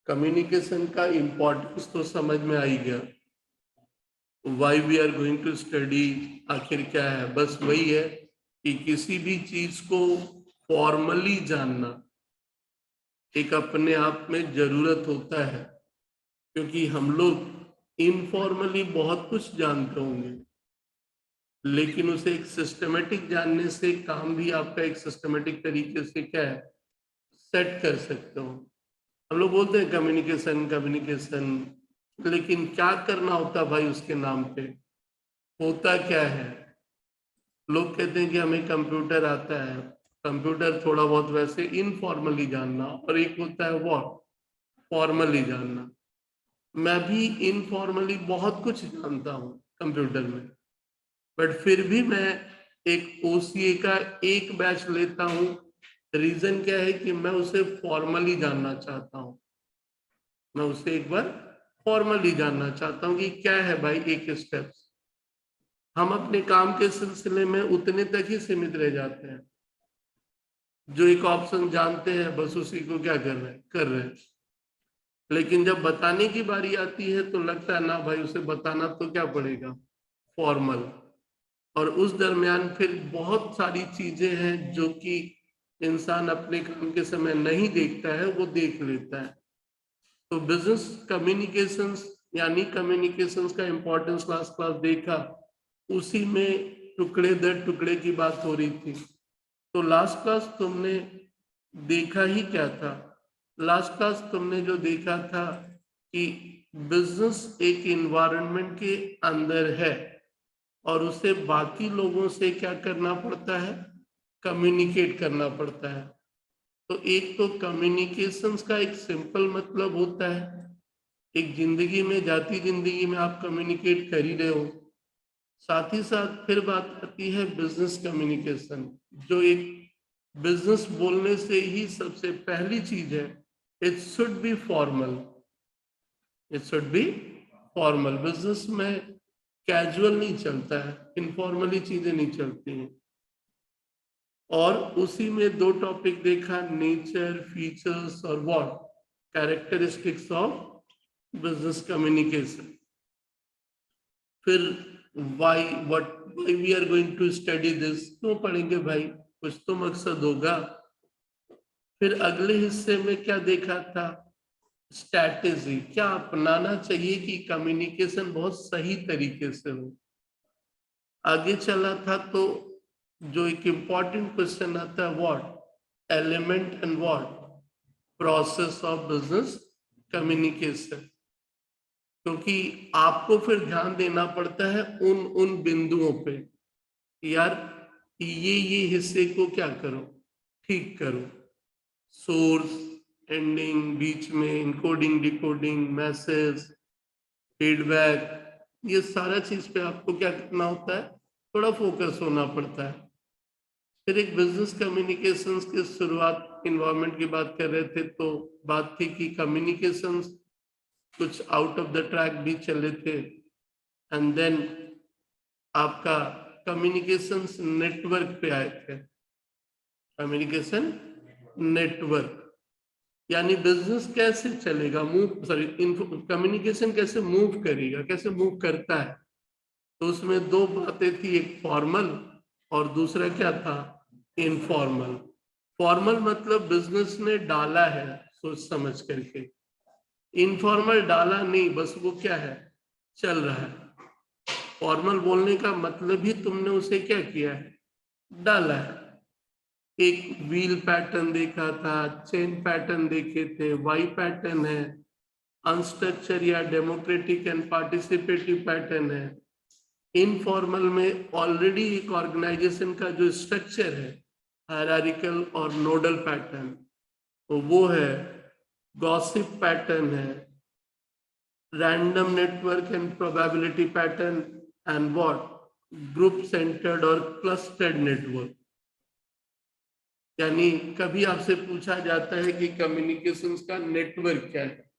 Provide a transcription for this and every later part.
Communication का importance तो समझ में आ ही गया। Why we are going to study, आखिर क्या है? बस वही है कि किसी भी चीज को फॉर्मली जानना एक अपने आप में जरूरत होता है, क्योंकि हम लोग इनफॉर्मली बहुत कुछ जानते होंगे, लेकिन उसे एक सिस्टमेटिक जानने से काम भी आपका एक सिस्टमेटिक तरीके से क्या है, सेट कर सकते हो। हम लोग बोलते हैं कम्युनिकेशन कम्युनिकेशन, लेकिन क्या करना होता भाई उसके नाम पे? होता क्या है? लोग कहते हैं कि हमें कंप्यूटर आता है, कंप्यूटर थोड़ा बहुत वैसे इनफॉर्मली जानना, और एक होता है वो फॉर्मली जानना। मैं भी इनफॉर्मली बहुत कुछ जानता हूँ कंप्यूटर में, बट फिर भी मैं एक ओसीए का एक बैच लेता हूँ। रीजन क्या है कि मैं उसे फॉर्मली जानना चाहता हूँ। मैं उसे एक बार फॉर्मली जानना चाहता हूँ कि क्या है भाई एक स्टेप्स। हम अपने काम के सिलसिले में उतने तक ही सीमित रह जाते हैं, जो एक ऑप्शन जानते हैं बस उसी को क्या कर रहे हैं। लेकिन जब बताने की बारी आती है तो लगता है ना भाई उसे बताना तो क्या पड़ेगा, फॉर्मल। और उस दरमियान फिर बहुत सारी चीजें हैं जो कि इंसान अपने काम के समय नहीं देखता है, वो देख लेता है। तो बिजनेस कम्युनिकेशंस यानी कम्युनिकेशंस का इम्पोर्टेंस लास्ट क्लास देखा, उसी में टुकड़े दर टुकड़े की बात हो रही थी। तो लास्ट क्लास तुमने देखा ही क्या था? लास्ट क्लास तुमने जो देखा था कि बिजनेस एक इन्वायरमेंट के अंदर है और उसे बाकी लोगों से क्या करना पड़ता है, कम्युनिकेट करना पड़ता है। तो एक तो कम्युनिकेशंस का एक सिंपल मतलब होता है, एक जिंदगी में, जाती जिंदगी में आप कम्युनिकेट कर ही रहे हो। साथ ही साथ फिर बात आती है बिजनेस कम्युनिकेशन, जो एक बिजनेस बोलने से ही सबसे पहली चीज है, it should be formal. It should be formal. Business में कैजुअल नहीं चलता है, इनफॉर्मली चीजें नहीं चलती हैं। और उसी में दो टॉपिक देखा, नेचर, फीचर्स और what, characteristics of business communication. फिर why what why we are going to study this, क्यों पढ़ेंगे भाई, कुछ तो मकसद होगा। फिर अगले हिस्से में क्या देखा था, स्ट्रैटेजी, क्या अपनाना चाहिए कि कम्युनिकेशन बहुत सही तरीके से हो। आगे चला था तो जो एक इम्पॉर्टेंट क्वेश्चन आता है, what element and what process of business communication, क्योंकि आपको फिर ध्यान देना पड़ता है उन उन बिंदुओं पे, यार ये हिस्से को क्या करो, ठीक करो। सोर्स, एंडिंग, बीच में इनकोडिंग, डिकोडिंग, मैसेज, फीडबैक, ये सारा चीज पे आपको क्या करना होता है, थोड़ा फोकस होना पड़ता है। फिर एक बिजनेस कम्युनिकेशंस की शुरुआत इन्वायरमेंट की बात कर रहे थे, तो बात थी कि कम्युनिकेशंस कुछ आउट ऑफ द ट्रैक भी चले थे। एंड देन आपका कम्युनिकेशंस नेटवर्क पे आए थे। कम्युनिकेशन नेटवर्क यानी बिजनेस कैसे चलेगा, मूव, सॉरी, कम्युनिकेशन कैसे मूव करेगा, कैसे मूव करता है। तो उसमें दो बातें थी, एक फॉर्मल और दूसरा क्या था, इनफॉर्मल। फॉर्मल मतलब बिजनेस ने डाला है सोच समझ करके, इनफॉर्मल डाला नहीं, बस वो क्या है, चल रहा है। फॉर्मल बोलने का मतलब ही तुमने उसे क्या किया है, डाला है। एक व्हील पैटर्न देखा था, चेन पैटर्न देखे थे, वाई पैटर्न है, अनस्ट्रक्चर या डेमोक्रेटिक एंड पार्टिसिपेटिव पैटर्न है। इनफॉर्मल में ऑलरेडी एक ऑर्गेनाइजेशन का जो स्ट्रक्चर है, हायरार्किकल और नोडल पैटर्न, तो वो है। गॉसिप पैटर्न है, random network and probability pattern, and what, group centred और क्लस्टर्ड नेटवर्क। यानी कभी आपसे पूछा जाता है कि कम्युनिकेशंस का नेटवर्क क्या है,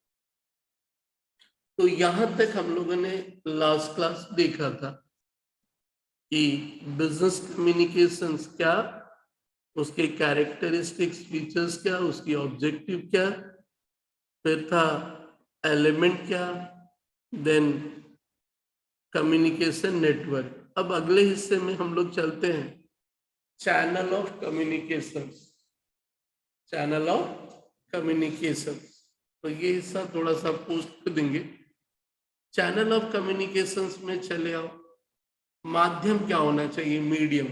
तो यहां तक हम लोगों ने लास्ट क्लास देखा था कि बिजनेस कम्युनिकेशंस क्या, उसके कैरेक्टरिस्टिक्स, फीचर्स क्या, उसकी ऑब्जेक्टिव क्या, फिर था एलिमेंट क्या, देन कम्युनिकेशन नेटवर्क। अब अगले हिस्से में हम लोग चलते हैं, channel of communication. Channel of communication, तो ये हिस्सा थोड़ा सा पोस्ट कर देंगे। चैनल ऑफ कम्युनिकेशंस में चले आओ। माध्यम क्या होना चाहिए, मीडियम।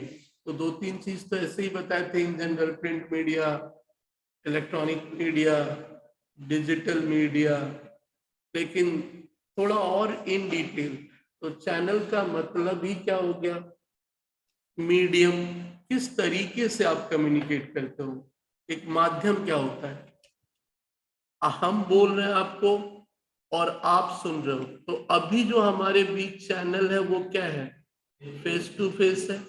तो दो तीन चीज तो ऐसे ही बताए थे in general, print media, electronic media, digital media, लेकिन थोड़ा और इन डिटेल। तो चैनल का मतलब ही क्या हो गया, मीडियम, किस तरीके से आप कम्युनिकेट करते हो। एक माध्यम क्या होता है, हम बोल रहे हैं आपको और आप सुन रहे हो, तो अभी जो हमारे बीच चैनल है वो क्या है, फेस टू फेस है।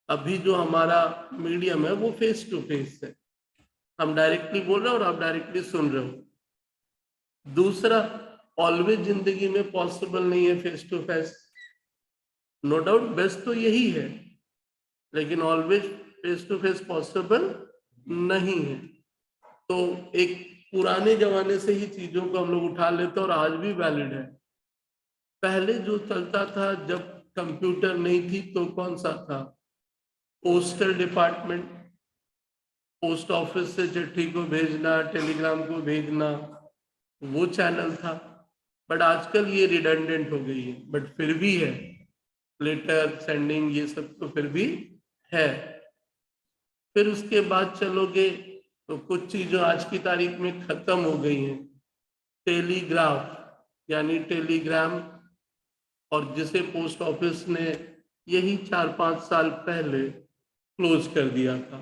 अभी जो हमारा मीडियम है वो फेस टू फेस है, हम डायरेक्टली बोल रहे हैं और आप डायरेक्टली सुन रहे हो। दूसरा, ऑलवेज जिंदगी में पॉसिबल नहीं है face to face, no doubt best तो यही है, लेकिन always face to face possible नहीं है। तो एक पुराने जमाने से ही चीजों को हम लोग उठा लेते हैं और आज भी वैलिड है। पहले जो चलता था, जब कंप्यूटर नहीं थी, तो कौन सा था, पोस्टल डिपार्टमेंट, पोस्ट ऑफिस से चिट्ठी को भेजना, टेलीग्राम को भेजना, वो चैनल था। बट आजकल ये रिडंडेंट हो गई है, बट फिर भी है, लेटर सेंडिंग ये सब तो फिर भी है। फिर उसके बाद चलोगे तो कुछ चीजें आज की तारीख में खत्म हो गई हैं। टेलीग्राफ यानी टेलीग्राम, और जिसे पोस्ट ऑफिस ने यही 4-5 साल पहले क्लोज कर दिया था,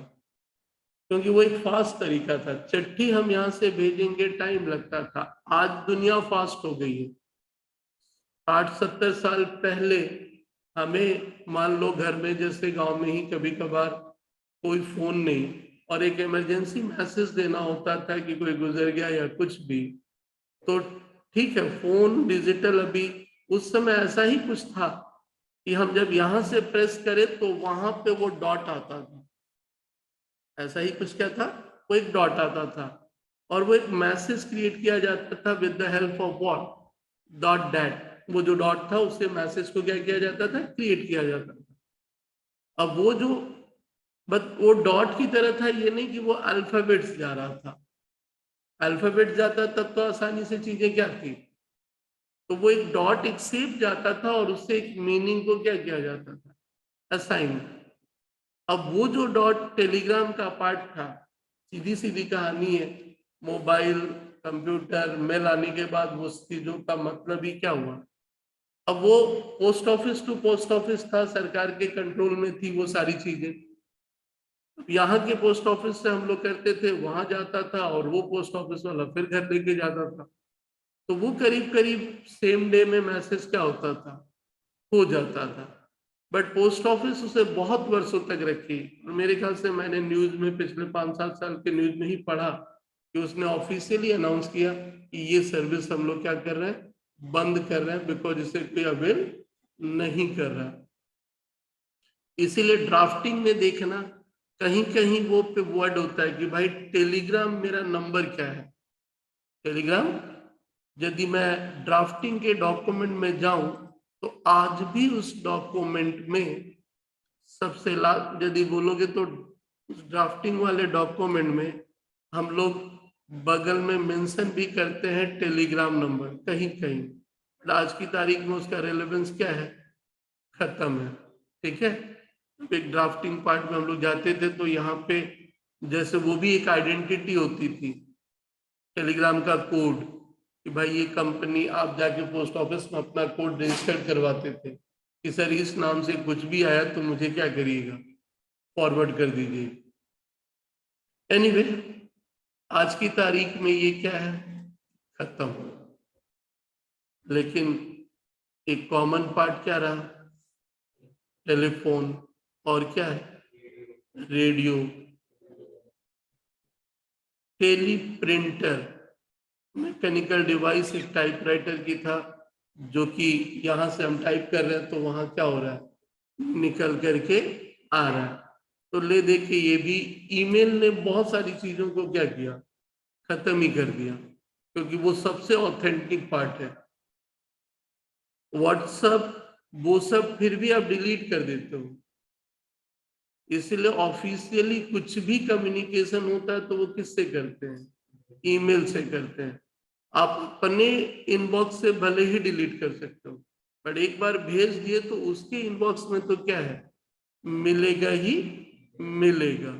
क्योंकि वो एक फास्ट तरीका था। चिट्ठी हम यहाँ से भेजेंगे, टाइम लगता था, आज दुनिया फास्ट हो गई है। 60-70 साल पहले हमें, मान लो घर में जैसे गांव में ही कभी कभार कोई फोन नहीं और एक इमरजेंसी मैसेज देना होता था कि कोई गुजर गया या कुछ भी, तो ठीक है, फोन डिजिटल, अभी उस समय ऐसा ही कुछ था कि हम जब यहां से प्रेस करें तो वहां पे वो डॉट आता था। ऐसा ही कुछ क्या था, वो एक डॉट आता था और वो एक मैसेज क्रिएट किया जाता था with the help of what, dot that. वो जो डॉट था उससे मैसेज को क्या किया जाता था, क्रिएट किया जाता था। अब वो जो, बस वो डॉट की तरह था, ये नहीं कि वो अल्फाबेट्स जा रहा था। अल्फाबेट जाता तब तो आसानी से चीजें क्या थी, तो वो एक डॉट एक शेप जाता था और उससे एक मीनिंग को क्या किया जाता था, असाइन। अब वो जो डॉट टेलीग्राम का पार्ट था, सीधी सीधी कहानी है, मोबाइल, कंप्यूटर, मेल आने के बाद वो चीजों का मतलब ही क्या हुआ। अब वो post office to post office था, सरकार के कंट्रोल में थी वो सारी चीजें। यहाँ के पोस्ट ऑफिस से हम लोग करते थे, वहां जाता था और वो पोस्ट ऑफिस वाला फिर घर लेके जाता था, तो वो करीब करीब सेम डे में मैसेज क्या होता था, हो जाता था। बट पोस्ट ऑफिस उसे बहुत वर्षों तक रखी। मेरे ख्याल से मैंने न्यूज में पिछले 5-7 साल के न्यूज में ही पढ़ा कि उसने ऑफिशियली अनाउंस किया कि ये सर्विस हम लोग क्या कर रहे हैं, बंद कर रहे हैं, बिकॉज इसे कोई अवेल नहीं कर रहा। इसीलिए ड्राफ्टिंग में देखना, कहीं कहीं वो पे वर्ड होता है कि भाई टेलीग्राम मेरा नंबर क्या है। टेलीग्राम, यदि मैं ड्राफ्टिंग के डॉक्यूमेंट में जाऊं तो आज भी उस डॉक्यूमेंट में सबसे लास्ट यदि बोलोगे तो उस ड्राफ्टिंग वाले डॉक्यूमेंट में हम लोग बगल में मेंशन भी करते हैं टेलीग्राम नंबर, कहीं कहीं। आज की तारीख में उसका रेलेवेंस क्या है, खत्म है। ठीक है, एक ड्राफ्टिंग पार्ट में हम लोग जाते थे तो यहाँ पे जैसे वो भी एक आइडेंटिटी होती थी, टेलीग्राम का कोड, कि भाई ये कंपनी, आप जाके पोस्ट ऑफिस में अपना कोड रजिस्टर करवाते थे कि सर इस नाम से कुछ भी आया तो मुझे क्या करिएगा, फॉरवर्ड कर दीजिए। एनीवे, आज की तारीख में ये क्या है, खत्म। लेकिन एक कॉमन पार्ट क्या रहा, टेलीफोन, और क्या है, radio, teleprinter, mechanical device एक टाइपराइटर की था, जो कि यहाँ से हम टाइप कर रहे हैं तो वहां क्या हो रहा है, निकल करके आ रहा है। तो ले देखिए, ये भी ईमेल ने बहुत सारी चीजों को क्या किया, खत्म ही कर दिया, क्योंकि वो सबसे ऑथेंटिक पार्ट है। व्हाट्सएप वो सब फिर भी आप डिलीट कर देते हो, इसलिए ऑफिशियली कुछ भी कम्युनिकेशन होता है तो वो किससे करते हैं? ईमेल से करते हैं। आप अपने इनबॉक्स से भले ही डिलीट कर सकते हो, पर एक बार भेज दिए तो उसके इनबॉक्स में तो क्या है, मिलेगा ही मिलेगा।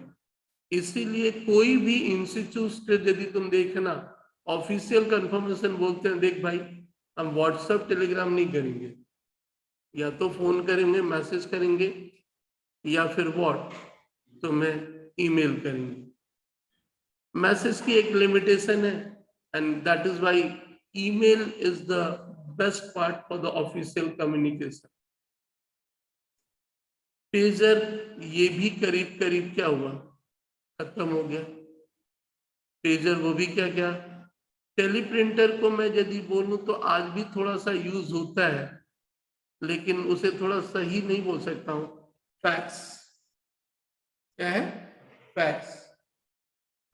इसीलिए कोई भी इंस्टीट्यूट यदि तुम देखना ऑफिशियल कंफर्मेशन बोलते हैं, देख भाई हम व्हाट्सएप टेलीग्राम नहीं करेंगे, या तो फोन करेंगे, मैसेज करेंगे, या फिर व्हाट तुम्हें ईमेल करेंगे। मैसेज की एक लिमिटेशन है, and that is why email is the best part for the official communication. Pager ये भी करीब करीब क्या हुआ, खत्म हो गया। पेजर वो भी क्या क्या, टेलीप्रिंटर को मैं यदि बोलूं तो आज भी थोड़ा सा यूज होता है, लेकिन उसे थोड़ा सही नहीं बोल सकता हूं। फैक्स क्या है? फैक्स।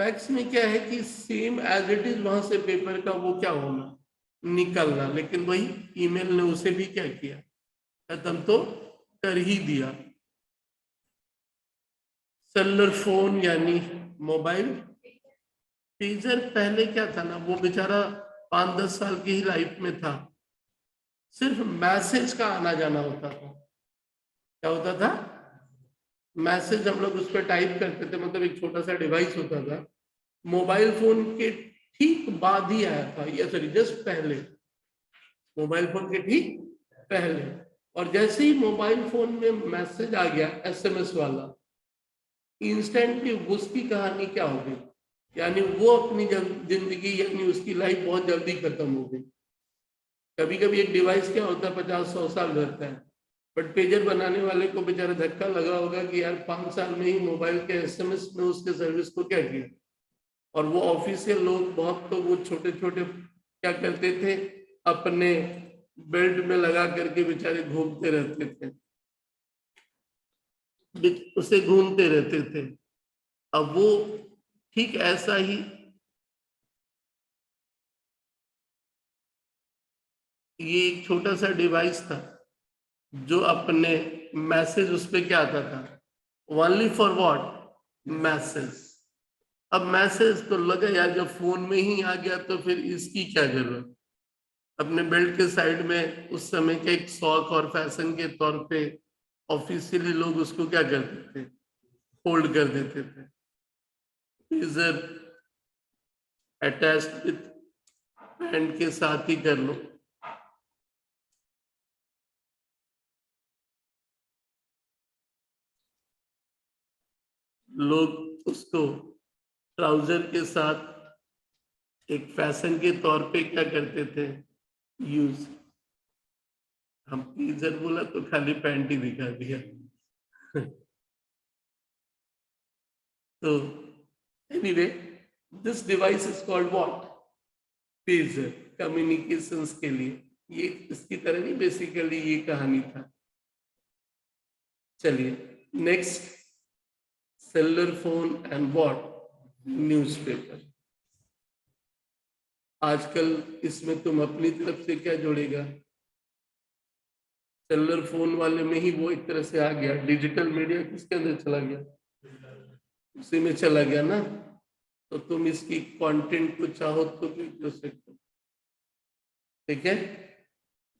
फैक्स में क्या है कि सेम एज इट इज वहां से पेपर का वो क्या होना, निकलना, लेकिन वही ईमेल ने उसे भी क्या किया, खत्म तो कर ही दिया। सेलुलर फोन यानी मोबाइल। पेजर पहले क्या था ना, वो बेचारा 5-10 साल की ही लाइफ में था, सिर्फ मैसेज का आना जाना होता था। क्या होता था? मैसेज हम लोग उस पर टाइप करते थे, मतलब एक छोटा सा डिवाइस होता था। मोबाइल फोन के ठीक बाद ही आया था, या सॉरी जस्ट पहले, मोबाइल फोन के ठीक पहले। और जैसे ही मोबाइल फोन में मैसेज आ गया एसएमएस वाला, इंस्टेंटली उसकी कहानी क्या हो गई, यानी वो अपनी जिंदगी यानी उसकी लाइफ बहुत जल्दी खत्म हो गई। कभी कभी एक डिवाइस क्या होता है 50-100 साल रहता है, बट पेजर बनाने वाले को बेचारा धक्का लगा होगा कि यार 5 साल में ही मोबाइल के एसएमएस में उसके सर्विस को क्या किया। और वो ऑफिशियल लोग बहुत, तो वो छोटे छोटे क्या करते थे, अपने बेल्ट में लगा करके बेचारे घूमते रहते थे, उसे घूमते रहते थे। अब वो ठीक ऐसा ही ये एक छोटा सा डिवाइस था जो अपने मैसेज उस पर क्या आता था, ओनली फॉर व्हाट, मैसेज। अब मैसेज तो लगा यार जब फोन में ही आ गया तो फिर इसकी क्या जरूरत। अपने बेल्ट के साइड में उस समय के एक शौक और फैशन के तौर पे ऑफिशियली लोग उसको क्या करते थे, फोल्ड कर देते थे। इजर अटैच्ड विथ पैंट के साथ ही कर लो। लोग उसको ट्राउजर के साथ एक फैशन के तौर पे क्या करते थे, यूज। हम टीजर बोला तो खाली पैंट ही दिखा दिया। तो anyway, this device is called what, pager, communications के लिए। ये इसकी तरह नहीं, बेसिकली ये कहानी था। चलिए next, cellular phone and what, newspaper. आजकल इसमें तुम अपनी तरफ से क्या जोड़ेगा, सेलुलर फोन वाले में ही वो एक तरह से आ गया, डिजिटल मीडिया किसके अंदर चला गया, उसी में चला गया ना। तो तुम इसकी कंटेंट को चाहो तो भी कर सकते हो, ठीक है,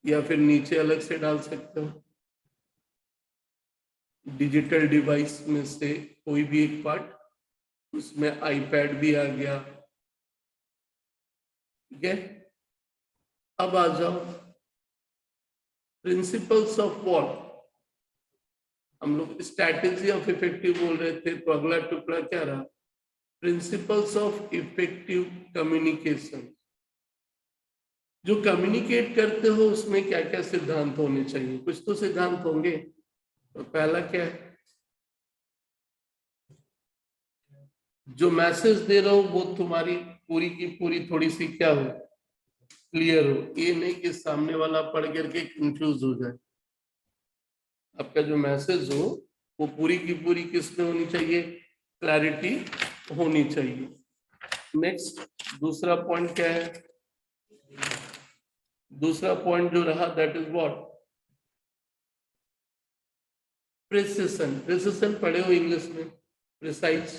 या फिर नीचे अलग से डाल सकते हो। डिजिटल डिवाइस में से कोई भी एक पार्ट, उसमें आईपैड भी आ गया, ठीक है। अब आ जाओ प्रिंसिपल्स ऑफ व्हाट, हम लोग स्ट्रैटेजी ऑफ इफेक्टिव बोल रहे थे, तो अगला टुकड़ा क्या रहा, प्रिंसिपल्स ऑफ इफेक्टिव कम्युनिकेशन। जो कम्युनिकेट करते हो उसमें क्या क्या सिद्धांत होने चाहिए, कुछ तो सिद्धांत होंगे। तो पहला क्या है, जो मैसेज दे रहा हो वो तुम्हारी पूरी की पूरी थोड़ी सी क्या हो, क्लियर हो, ये नहीं कि सामने वाला पढ़ करके कंफ्यूज हो जाए। आपका जो मैसेज हो वो पूरी की पूरी किस में होनी चाहिए, क्लैरिटी होनी चाहिए। नेक्स्ट दूसरा पॉइंट क्या है? दूसरा पॉइंट जो रहा that is what? Precision. Precision पढ़े हो इंग्लिश में? प्रिसाइज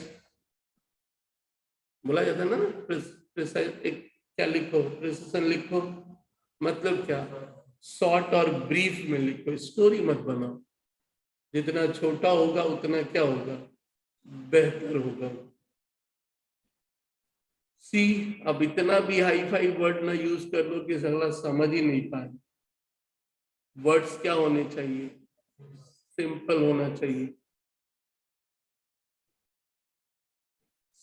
बोला जाता है ना? प्रिसाइज एक क्या लिखो? प्रिसिशन लिखो मतलब क्या? शॉर्ट और ब्रीफ में लिखो, स्टोरी मत बनाओ। जितना छोटा होगा उतना क्या होगा? बेहतर होगा। सी, अब इतना भी हाई फाई वर्ड ना यूज कर लो कि सगला समझ ही नहीं पाए। वर्ड्स क्या होने चाहिए? सिंपल होना चाहिए,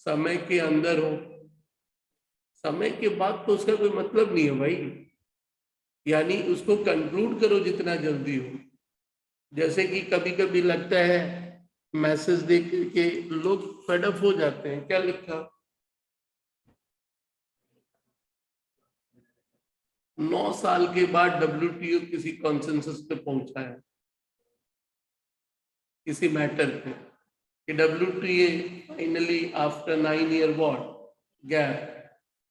समय के अंदर हो। समय के बाद तो उसका कोई मतलब नहीं है भाई, यानी उसको कंक्लूड करो जितना जल्दी हो। जैसे कि कभी कभी लगता है मैसेज देख के लोग फेडअप हो जाते हैं, क्या लिखा? 9 साल के बाद WTO किसी कॉन्सेंसस पे पहुंचा है किसी मैटर पे, कि WTA finally after 9 year what gap,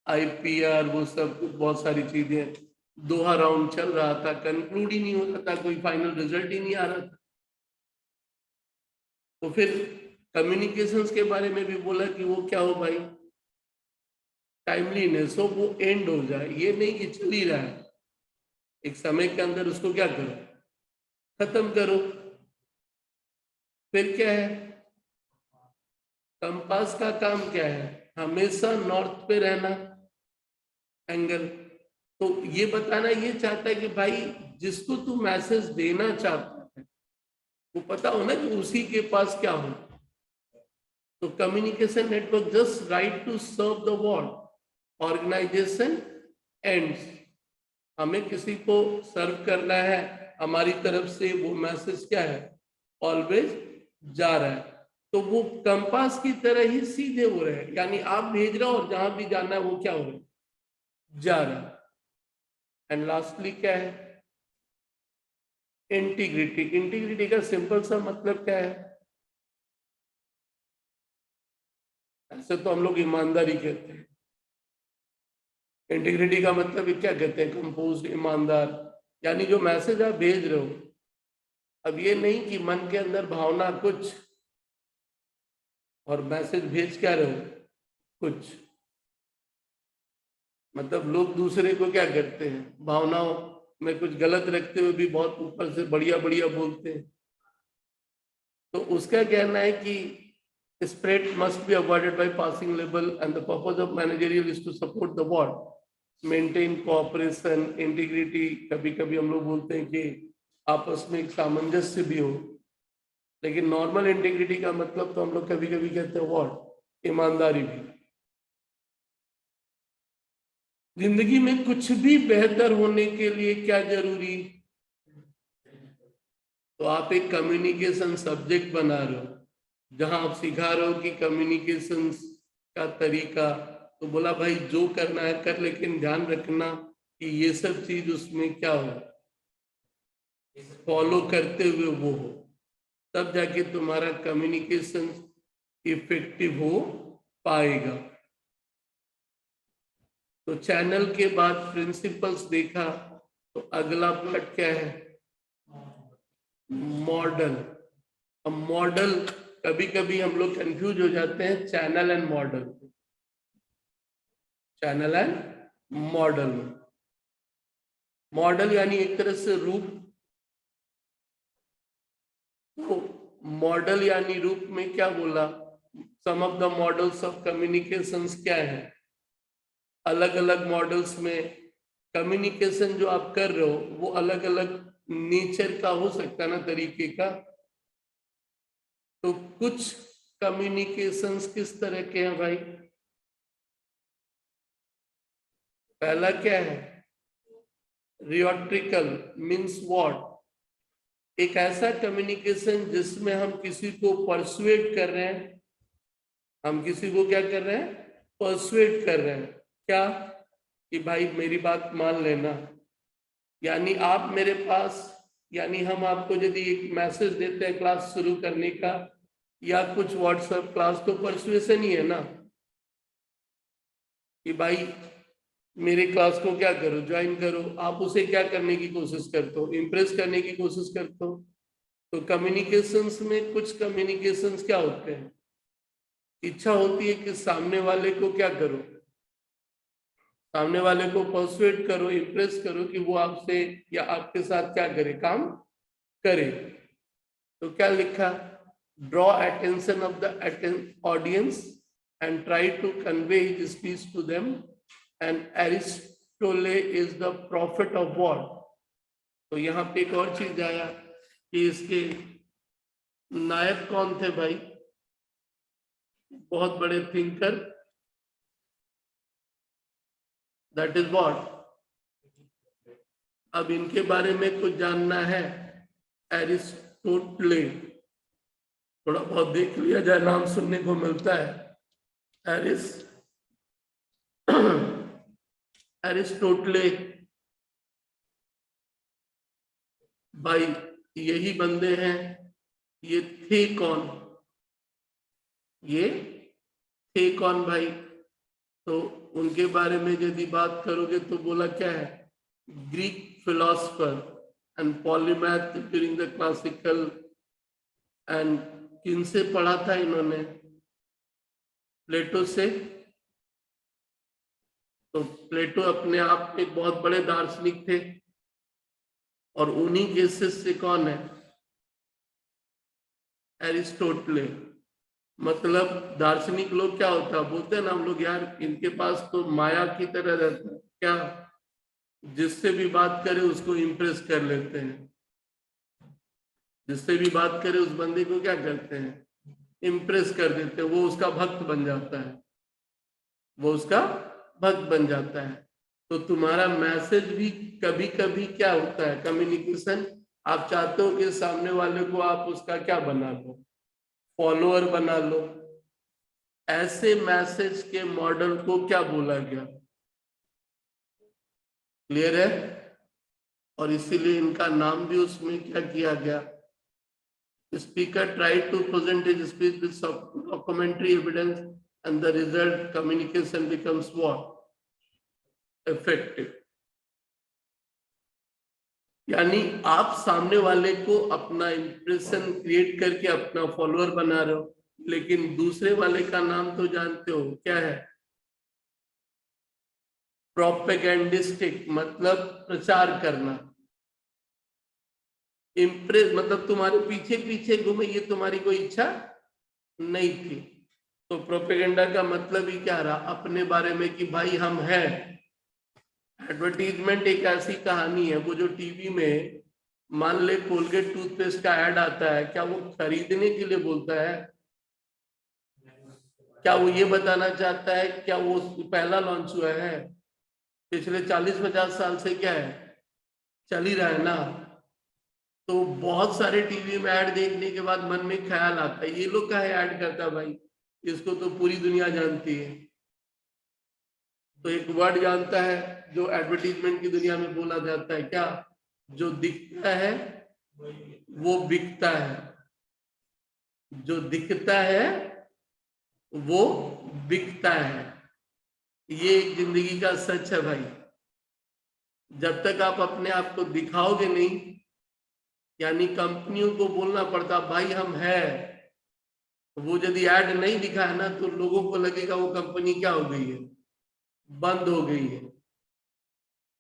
IPR वो सब बहुत सारी चीजें, दोहा राउंड चल रहा था, कंक्लूड ही नहीं हो रहा था, कोई फाइनल रिजल्ट ही नहीं आ रहा था। तो फिर कम्युनिकेशंस के बारे में भी बोला कि वो क्या हो भाई, टाइमलीनेस हो, वो एंड हो जाए, ये नहीं कि चल ही रहा है, एक समय के अंदर उसको क्या करो, खत्म करो। फिर क्या है? कंपास का काम क्या है? हमेशा नॉर्थ पे रहना, एंगल। तो ये बताना ये चाहता है कि भाई जिसको तू मैसेज देना चाहता है वो पता हो ना कि उसी के पास क्या हो। तो communication network just right to serve the world organisation ends. हमें किसी को सर्व करना है, हमारी तरफ से वो मैसेज क्या है? ऑलवेज जा रहा है। तो वो कंपास की तरह ही सीधे हो रहे हैं, यानी आप भेज रहे हो और जहां भी जाना है वो क्या हो रहा है? जा रहा है। एंड लास्टली क्या है? इंटीग्रिटी। इंटीग्रिटी का सिंपल सा मतलब क्या है? ऐसे तो हम लोग ईमानदारी कहते हैं, इंटीग्रिटी का मतलब क्या कहते हैं? कंपोज, ईमानदार। यानी जो मैसेज आप भेज रहे हो, अब ये नहीं कि मन के अंदर भावना कुछ और मैसेज भेज क्या रहे हो कुछ। मतलब लोग दूसरे को क्या करते हैं, भावनाओं में कुछ गलत रखते हुए भी बहुत ऊपर से बढ़िया बढ़िया बोलते हैं। तो उसका कहना है कि spread must be avoided by passing label and the purpose of managerial is to support the what? Maintain cooperation, integrity। कभी कभी हम लोग बोलते हैं कि आपस में एक सामंजस्य भी हो, लेकिन नॉर्मल इंटीग्रिटी का मतलब तो हम लोग कभी कभी कहते हैं व्हाट? ईमानदारी भी। जिंदगी में कुछ भी बेहतर होने के लिए क्या जरूरी? तो आप एक कम्युनिकेशन सब्जेक्ट बना रहे हो जहां आप सिखा रहे हो कि कम्युनिकेशन का तरीका, तो बोला भाई जो करना है कर, लेकिन ध्यान रखना कि ये सब चीज उसमें क्या हो, फॉलो करते हुए वो हो, तब जाके तुम्हारा कम्युनिकेशन इफेक्टिव हो पाएगा। तो चैनल के बाद प्रिंसिपल्स देखा, तो अगला पार्ट क्या है? मॉडल। अब मॉडल, कभी कभी हम लोग कंफ्यूज हो जाते हैं channel and model, channel and model. Model यानी एक तरह से रूप, तो मॉडल यानी रूप में क्या बोला? Some of the models of communications क्या है? अलग अलग मॉडल्स में कम्युनिकेशन जो आप कर रहे हो वो अलग अलग नेचर का हो सकता है ना, तरीके का। तो कुछ कम्युनिकेशंस किस तरह के हैं भाई? पहला क्या है? रियोट्रिकल मीन्स व्हाट? एक ऐसा कम्युनिकेशन जिसमें हम किसी को परसुएट कर रहे हैं, हम किसी को क्या कर रहे हैं? परसुएट कर रहे हैं, क्या? कि भाई मेरी बात मान लेना। यानी आप मेरे पास, यानी हम आपको यदि एक मैसेज देते हैं क्लास शुरू करने का या कुछ व्हाट्सएप क्लास, तो परसुएशन ही है ना। कि भाई मेरे क्लास को क्या करो, ज्वाइन करो, आप उसे क्या करने की कोशिश करते हो, इम्प्रेस करने की कोशिश करते हो। तो कम्युनिकेशंस में कुछ कम्युनिकेशंस क्या होते हैं, इच्छा होती है कि सामने वाले को क्या करो, सामने वाले को पर्सुएट करो, इम्प्रेस करो कि वो आपसे या आपके साथ क्या करे, काम करे। तो क्या लिखा, draw attention of the audience and try to convey his speech to them and Aristotle is the profit of war. तो यहाँ पे एक और चीज आया कि इसके नायक कौन थे भाई, बहुत बड़े थिंकर, दैट इज व्हाट। अब इनके बारे में कुछ जानना है, एरिस्टोटले, थोड़ा बहुत देख लिया जाए, नाम सुनने को मिलता है। एरिस्टोटले भाई, यही बंदे हैं। ये थे कौन, ये थे कौन भाई, तो उनके बारे में यदि बात करोगे तो बोला क्या है, Greek philosopher and polymath during the classical. And किनसे पढ़ा था इन्होंने, प्लेटो से। तो प्लेटो अपने आप में एक बहुत बड़े दार्शनिक थे, और उन्हीं के शिष्य कौन है, एरिस्टोटले। मतलब दार्शनिक लोग क्या होता है, बोलते हैं ना हम लोग, यार इनके पास तो माया की तरह रहता है, क्या जिससे भी बात करे उसको इम्प्रेस कर लेते हैं, जिससे भी बात करे उस बंदे को क्या करते हैं, इम्प्रेस कर देते हैं, वो उसका भक्त बन जाता है, वो उसका भक्त बन जाता है। तो तुम्हारा मैसेज भी कभी कभी क्या होता है, कम्युनिकेशन, आप चाहते हो कि सामने वाले को आप उसका क्या बना लो, फॉलोअर बना लो, ऐसे मैसेज के मॉडल को क्या बोला गया, क्लियर है। और इसीलिए इनका नाम भी उसमें क्या किया गया, speaker try to present his speech with documentary evidence and the result communication becomes what, effective. यानी आप सामने वाले को अपना इंप्रेशन क्रिएट करके अपना फॉलोअर बना रहे हो, लेकिन दूसरे वाले का नाम तो जानते हो क्या है, प्रोपेगेंडिस्टिक, मतलब प्रचार करना। इम्प्रेस मतलब तुम्हारे पीछे पीछे घूमे, ये तुम्हारी कोई इच्छा नहीं थी। तो प्रोपेगेंडा का मतलब ही क्या रहा, अपने बारे में कि भाई हम हैं। एडवर्टीजमेंट एक ऐसी कहानी है, वो जो टीवी में मान ले कोलगेट टूथपेस्ट का ऐड आता है, क्या वो खरीदने के लिए बोलता है, क्या वो ये बताना चाहता है, क्या वो पहला लॉन्च हुआ है, पिछले 40-50 साल से क्या है, चल ही रहा है ना। तो बहुत सारे टीवी में ऐड देखने के बाद मन में ख्याल आता है, ये लोग का है ऐड करता भाई, इसको तो पूरी दुनिया जानती है। तो एक वर्ड जानता है जो एडवर्टीजमेंट की दुनिया में बोला जाता है, क्या, जो दिखता है वो बिकता है, जो दिखता है वो बिकता है। ये एक जिंदगी का सच है भाई। जब तक आप अपने आप को दिखाओगे नहीं, यानी कंपनियों को बोलना पड़ता भाई हम है, वो यदि ऐड नहीं दिखा है ना, तो लोगों को लगेगा वो कंपनी क्या हो गई है, बंद हो गई है।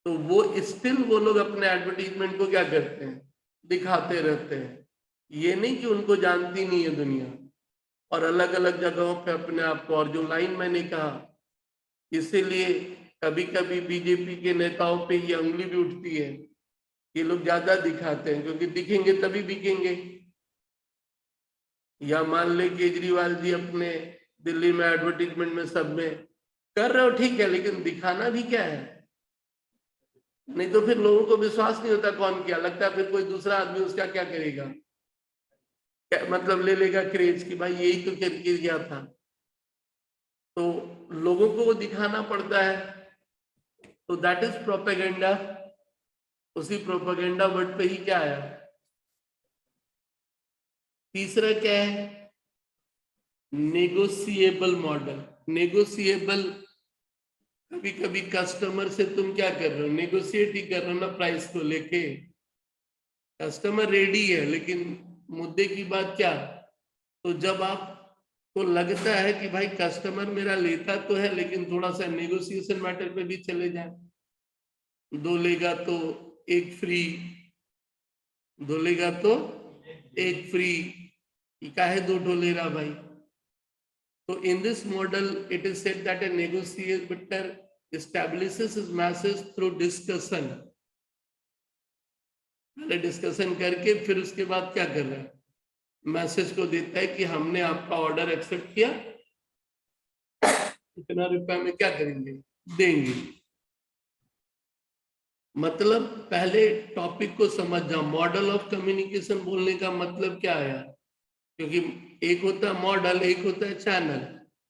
तो वो स्टिल वो लोग अपने एडवर्टीजमेंट को क्या करते हैं, दिखाते रहते हैं। ये नहीं कि उनको जानती नहीं है दुनिया, और अलग अलग जगहों पे अपने आप को, और जो लाइन मैंने कहा, इसीलिए कभी कभी बीजेपी के नेताओं पे ये उंगली भी उठती है, ये लोग ज्यादा दिखाते हैं, क्योंकि दिखेंगे तभी बिकेंगे। या मान ले केजरीवाल जी अपने दिल्ली में एडवर्टीजमेंट में सब में कर रहे हो, ठीक है, लेकिन दिखाना भी क्या है, नहीं तो फिर लोगों को विश्वास नहीं होता कौन क्या, लगता है फिर कोई दूसरा आदमी उसका क्या करेगा, क्या मतलब ले लेगा क्रेज कि भाई यही तो किया था। तो लोगों को वो दिखाना पड़ता है, तो दैट इज प्रोपेगेंडा। उसी प्रोपेगेंडा वर्ड पे ही क्या आया, तीसरा क्या है, नेगोशिएबल मॉडल। नेगोशिएबल कभी कभी कस्टमर से तुम क्या कर रहे हो, नेगोशिएट ही कर रहे हो ना प्राइस को लेके। कस्टमर रेडी है, लेकिन मुद्दे की बात क्या, तो जब आपको लगता है कि भाई कस्टमर मेरा लेता तो है, लेकिन थोड़ा सा नेगोशिएशन मैटर पे भी चले जाए, दो लेगा तो एक फ्री, दो लेगा तो एक फ्री, काहे दो ठो ले रहा भाई। तो in this model it is said that a negotiator establishes his message through discussion। पहले डिस्कशन करके फिर उसके बाद क्या कर रहा है, मैसेज को देता है कि हमने आपका ऑर्डर एक्सेप्ट किया, इतना रुपया में क्या करेंगे, देंगे। मतलब पहले टॉपिक को समझ जाओ, मॉडल ऑफ कम्युनिकेशन बोलने का मतलब क्या है, क्योंकि एक होता है मॉडल, एक होता है चैनल।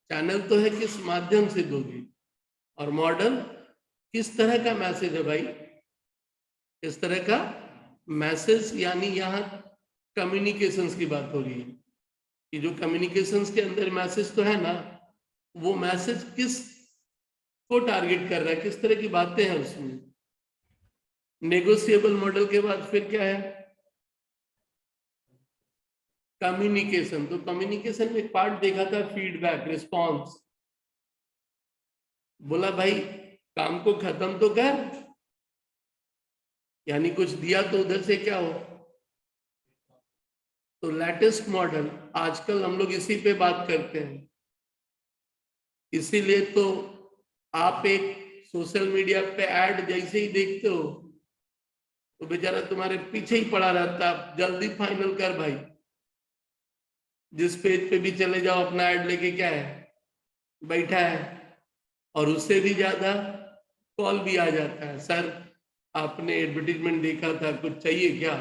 चैनल तो है किस माध्यम से दोगे, और मॉडल किस तरह का मैसेज है भाई, किस तरह का मैसेज। यानी यहाँ कम्युनिकेशंस की बात हो रही है कि जो कम्युनिकेशंस के अंदर मैसेज तो है ना, वो मैसेज किस को टारगेट कर रहा है, किस तरह की बातें हैं उसमें। नेगोशिएबल मॉडल के बाद फिर क्या है, कम्युनिकेशन। तो कम्युनिकेशन में एक पार्ट देखा था फीडबैक, रिस्पॉन्स। बोला भाई काम को खत्म तो कर, यानी कुछ दिया तो उधर से क्या हो। तो लेटेस्ट मॉडल आजकल हम लोग इसी पे बात करते हैं, इसीलिए तो आप एक सोशल मीडिया पे ऐड जैसे ही देखते हो तो बेचारा तुम्हारे पीछे ही पड़ा रहता है, जल्दी फाइनल कर भाई। जिस पेज पे भी चले जाओ अपना ऐड लेके क्या है, बैठा है। और उससे भी ज्यादा कॉल भी आ जाता है, सर आपने एडवर्टीजमेंट देखा था, कुछ चाहिए क्या।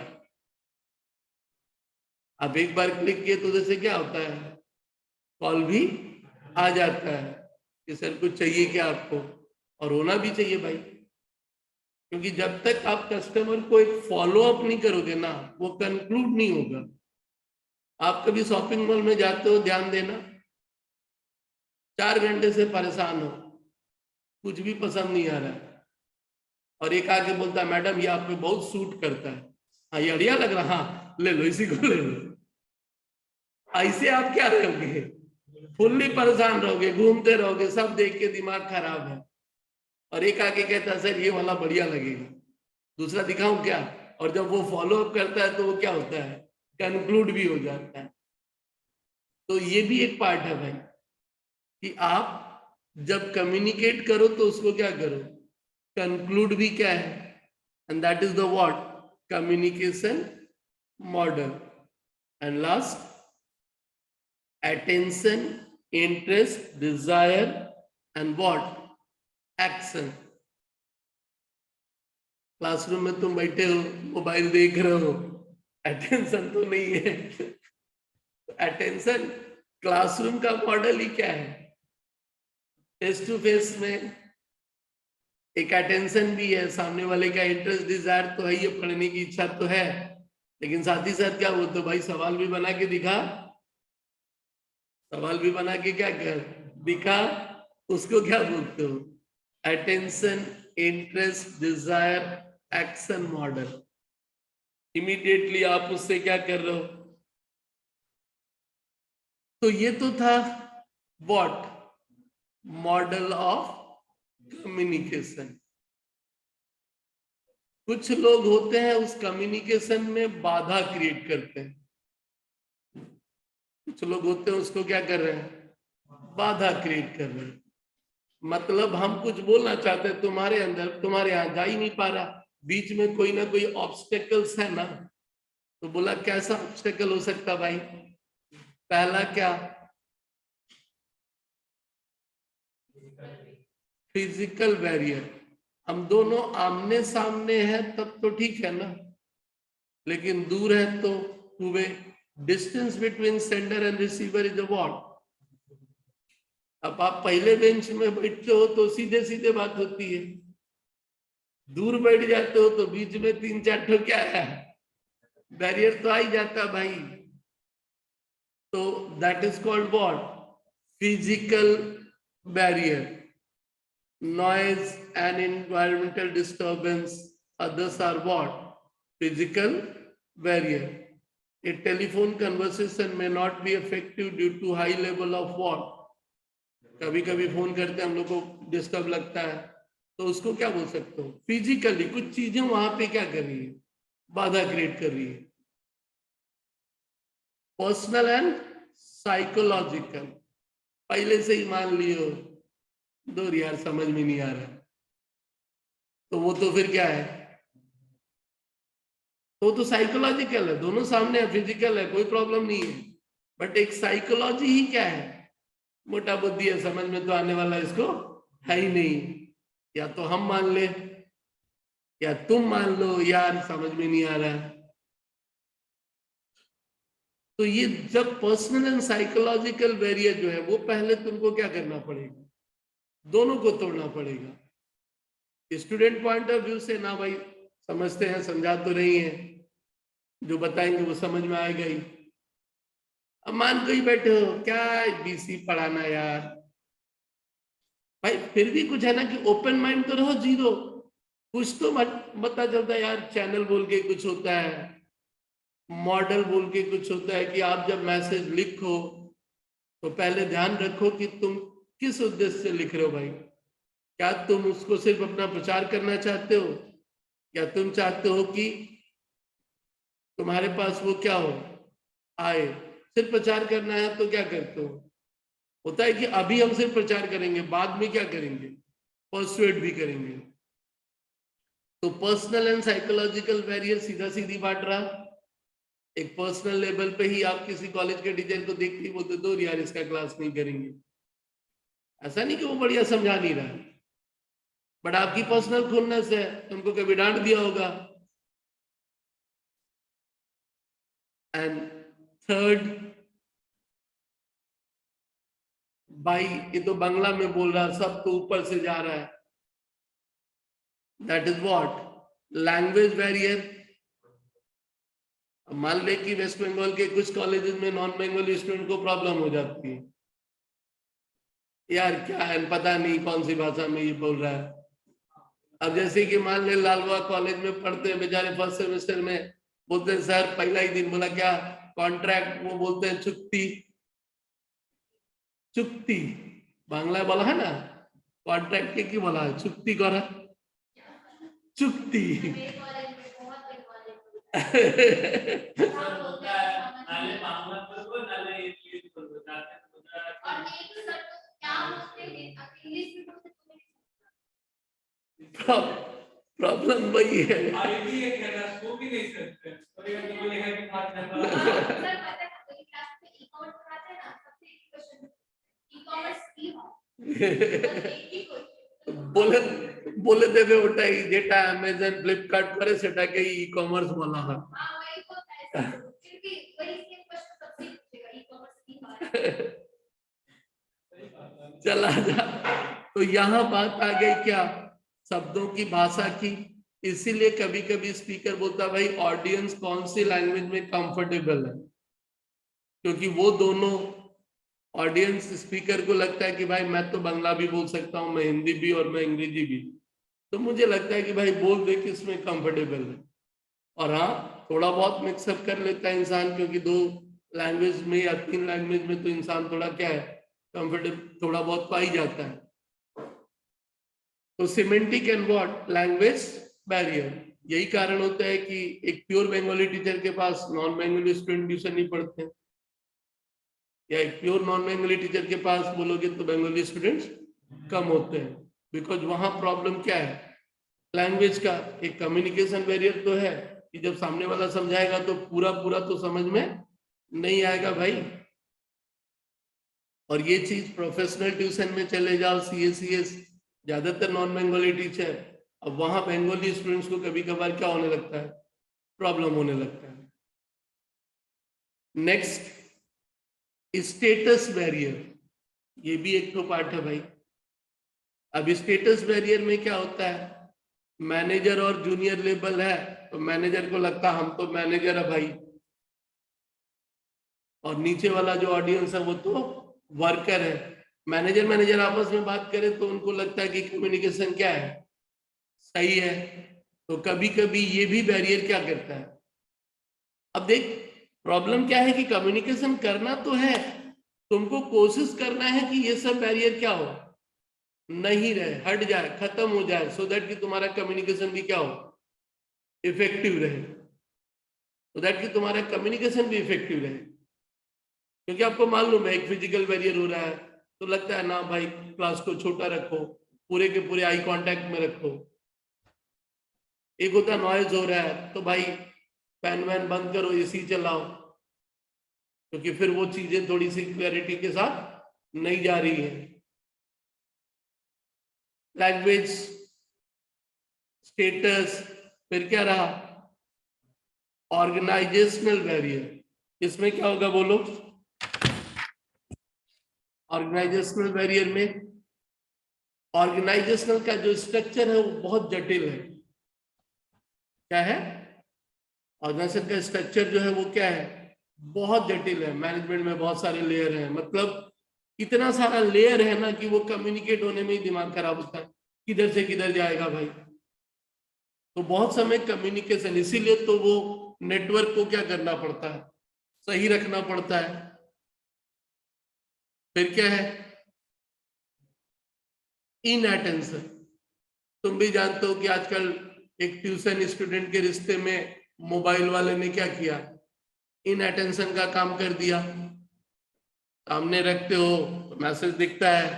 अब एक बार क्लिक किए तो उधर से क्या होता है, कॉल भी आ जाता है कि सर कुछ चाहिए क्या आपको। और होना भी चाहिए भाई, क्योंकि जब तक आप कस्टमर को एक फॉलो अप नहीं करोगे ना, वो कंक्लूड नहीं होगा। आप कभी शॉपिंग मॉल में जाते हो, ध्यान देना, 4 घंटे से परेशान हो, कुछ भी पसंद नहीं आ रहा है, और एक आके बोलता है मैडम ये आप पे बहुत सूट करता है, हाँ ये बढ़िया लग रहा, हाँ ले लो इसी को ले लो। ऐसे आप क्या रहोगे, फुल्ली परेशान रहोगे, घूमते रहोगे, सब देख के दिमाग खराब है। और एक आके कहता है सर ये वाला बढ़िया लगेगा, दूसरा दिखाऊं क्या। और जब वो फॉलो अप करता है तो वो क्या होता है, कंक्लूड भी हो जाता है। तो ये भी एक पार्ट है भाई कि आप जब कम्युनिकेट करो तो उसको क्या करो, कंक्लूड भी क्या है, and that is the what, communication model. And last, attention, interest, desire and what, action. Classroom में तुम बैठे हो, मोबाइल देख रहे हो, अटेंशन तो नहीं है। अटेंशन क्लासरूम का मॉडल ही क्या है, फेस टू फेस में एक अटेंशन भी है, सामने वाले का इंटरेस्ट डिजायर तो है, ये पढ़ने की इच्छा तो है, लेकिन साथ ही साथ क्या बोलते हो भाई, सवाल भी बना के दिखा, सवाल भी बना के क्या कर दिखा, उसको क्या बोलते हो, attention, interest, desire, action model. Immediately आप उससे क्या कर रहे हो। तो ये तो था व्हाट, मॉडल ऑफ कम्युनिकेशन। कुछ लोग होते हैं उस कम्युनिकेशन में बाधा क्रिएट करते हैं, कुछ लोग होते हैं उसको क्या कर रहे हैं, बाधा क्रिएट कर रहे हैं। मतलब हम कुछ बोलना चाहते हैं, तुम्हारे अंदर, तुम्हारे यहां जा ही नहीं पा रहा, बीच में कोई ना कोई ऑब्स्टेकल्स है ना। तो बोला कैसा ऑब्स्टेकल हो सकता भाई, पहला क्या, फिजिकल बैरियर। हम दोनों आमने सामने हैं तब तो ठीक है ना, लेकिन दूर है तो हुए, distance between sender and receiver is what. अब आप पहले बेंच में बैठते हो तो सीधे सीधे बात होती है, दूर बैठ जाते हो तो बीच में 3-4 ठो क्या है, बैरियर तो आ ही जाता भाई। तो that is called what, physical barrier. noise and environmental disturbance. Others are what? Physical barrier. A telephone conversation may not be effective due to high level of what? कभी कभी फोन करते हम लोग को डिस्टर्ब लगता है, तो उसको क्या बोल सकते हो? फिजिकली कुछ चीजें वहां पे क्या कर रही है? बाधा क्रिएट कर रही है. Personal and psychological. पहले से ही मान लियो, दो यार समझ में नहीं आ रहा, तो वो तो फिर क्या है? वो तो साइकोलॉजिकल है. दोनों सामने है, फिजिकल है, कोई प्रॉब्लम नहीं है. बट एक साइकोलॉजी ही क्या है? मोटा बुद्धि है, समझ में तो आने वाला इसको है ही नहीं. या तो हम मान ले या तुम मान लो, यार समझ में नहीं आ रहा. तो ये जब पर्सनल एंड साइकोलॉजिकल बैरियर जो है वो पहले तुमको क्या करना पड़ेगा? दोनों को तोड़ना पड़ेगा. स्टूडेंट पॉइंट ऑफ व्यू से ना भाई समझते हैं, समझा तो रही है, जो बताएंगे वो समझ में आएगा ही. अब मान के ही बैठे हो, क्या बीसी पढ़ाना यार भाई. फिर भी कुछ है ना कि ओपन माइंड तो रहो. जीरो कुछ तो पता चलता है यार. चैनल बोल के कुछ होता है, मॉडल बोल के कुछ होता है कि आप जब मैसेज लिखो तो पहले ध्यान रखो कि तुम किस उद्देश्य से लिख रहे हो भाई. क्या तुम उसको सिर्फ अपना प्रचार करना चाहते हो, या तुम चाहते हो कि तुम्हारे पास वो क्या हो, आए? सिर्फ प्रचार करना है तो क्या करते हो? होता है कि अभी हम सिर्फ प्रचार करेंगे, बाद में क्या करेंगे? पर्सुएट भी करेंगे. तो पर्सनल एंड साइकोलॉजिकल बैरियर सीधा सीधी बात रहा. एक पर्सनल लेवल पे ही आप किसी कॉलेज के टीचर को देखते ही बोलते दो यार इसका क्लास नहीं करेंगे. ऐसा नहीं कि वो बढ़िया समझा नहीं रहा, बट आपकी पर्सनल खुन्नस है, तुमको कभी डांट दिया होगा. एंड थर्ड, भाई ये तो बांग्ला में बोल रहा, सब तो ऊपर से जा रहा है. That is what? Language barrier. मान ले कि वेस्ट बंगाल के कुछ कॉलेजेस में नॉन बंगाली स्टूडेंट को प्रॉब्लम हो जाती है. यार क्या है, पता नहीं कौन सी भाषा में ये बोल रहा है. अब जैसे कि मान ले लालवा कॉलेज में पढ़ते हैं बेचारे, फर्स्ट सेमेस्टर में बोलते हैं सर पहला ही दिन बोला क्या कॉन्ट्रैक्ट, वो बोलते हैं चुक्ति. चुक्ति बांग्ला बोला है ना, कॉन्ट्रैक्ट के की बोला है, चुक्ति करा चुक्ति. प्रॉब्लम वही है. বলে বলে দেবে ওটাই যেটা অ্যামাজন ফ্লিপকার্ট করে সেটাকে ই কমার্স বলা হয়. चला जा. तो यहाँ बात आ गई क्या? शब्दों की, भाषा की. इसीलिए कभी कभी स्पीकर बोलता भाई ऑडियंस कौन सी लैंग्वेज में कंफर्टेबल है, क्योंकि वो दोनों ऑडियंस स्पीकर को लगता है कि भाई मैं तो बांग्ला भी बोल सकता हूँ, मैं हिंदी भी और मैं अंग्रेजी भी, तो मुझे लगता है कि भाई बोल दे कि इसमें कंफर्टेबल है. और हाँ थोड़ा बहुत मिक्सअप कर लेता है इंसान, क्योंकि दो लैंग्वेज में या तीन लैंग्वेज में तो इंसान थोड़ा क्या है, कंफर्टेबल थोड़ा बहुत पा ही जाता है. तो semantic and what? Language barrier. यही कारण होता है कि एक प्योर बंगाली टीचर के पास नॉन बंगाली स्टूडेंट ट्यूशन नहीं पढ़ते हैं, या एक प्योर नॉन बंगाली टीचर के पास बोलोगे तो बंगाली स्टूडेंट्स कम होते हैं. बिकॉज वहां प्रॉब्लम क्या है? लैंग्वेज का. एक कम्युनिकेशन बैरियर तो है कि जब सामने वाला समझाएगा तो पूरा पूरा तो समझ में नहीं आएगा भाई. और ये चीज प्रोफेशनल ट्यूशन में चले जाओ, CACS, ज्यादातर नॉन बंगाली टीचर, अब वहां बंगाली स्टूडेंट्स को कभी कभार क्या होने लगता है? प्रॉब्लम होने लगता है. Next, status barrier. ये भी एक तो पार्ट है भाई. अब स्टेटस बैरियर में क्या होता है? मैनेजर और जूनियर लेवल है, तो मैनेजर को लगता है हम तो मैनेजर है भाई, और नीचे वाला जो ऑडियंस है वो तो वर्कर है. मैनेजर आपस में बात करें तो उनको लगता है कि कम्युनिकेशन क्या है, सही है। तो कभी कभी ये भी बैरियर क्या करता है। अब देख, प्रॉब्लम क्या है कि कम्युनिकेशन करना तो है, तुमको कोशिश करना है कि ये सब बैरियर क्या हो, नहीं रहे, हट जाए, खत्म हो जाए, सो दैट कि तुम्हारा कम्युनिकेशन भी क्या हो, इफेक्टिव रहे, सो दैट कि तुम्हारा कम्युनिकेशन भी इफेक्टिव रहे। क्योंकि आपको मालूम है एक फिजिकल बैरियर हो रहा है तो लगता है ना भाई क्लास को छोटा रखो, पूरे के पूरे आई कांटेक्ट में रखो। एक होता नॉइज हो रहा है तो भाई फैन वैन बंद करो, एसी चलाओ, क्योंकि फिर वो चीजें थोड़ी सी क्लैरिटी के साथ नहीं जा रही है। लैंग्वेज, स्टेटस, फिर क्या रहा, ऑर्गेनाइजेशनल बैरियर। इसमें क्या होगा बोलो, ऑर्गेनाइजेशनल बैरियर में ऑर्गेनाइजेशनल का जो स्ट्रक्चर है वो बहुत जटिल है। क्या है, ऑर्गेनाइजेशन का स्ट्रक्चर जो है वो क्या है, बहुत जटिल है। मैनेजमेंट में बहुत सारे लेयर हैं, मतलब इतना सारा लेयर है ना कि वो कम्युनिकेट होने में ही दिमाग खराब होता है, किधर से किधर जाएगा भाई। तो बहुत समय कम्युनिकेशन, इसीलिए तो वो नेटवर्क को क्या करना पड़ता है, सही रखना पड़ता है। फिर क्या है, इन अटेंशन। तुम भी जानते हो कि आजकल एक ट्यूशन स्टूडेंट के रिश्ते में मोबाइल वाले ने क्या किया, इन अटेंशन का काम कर दिया। सामने रखते हो तो मैसेज दिखता है,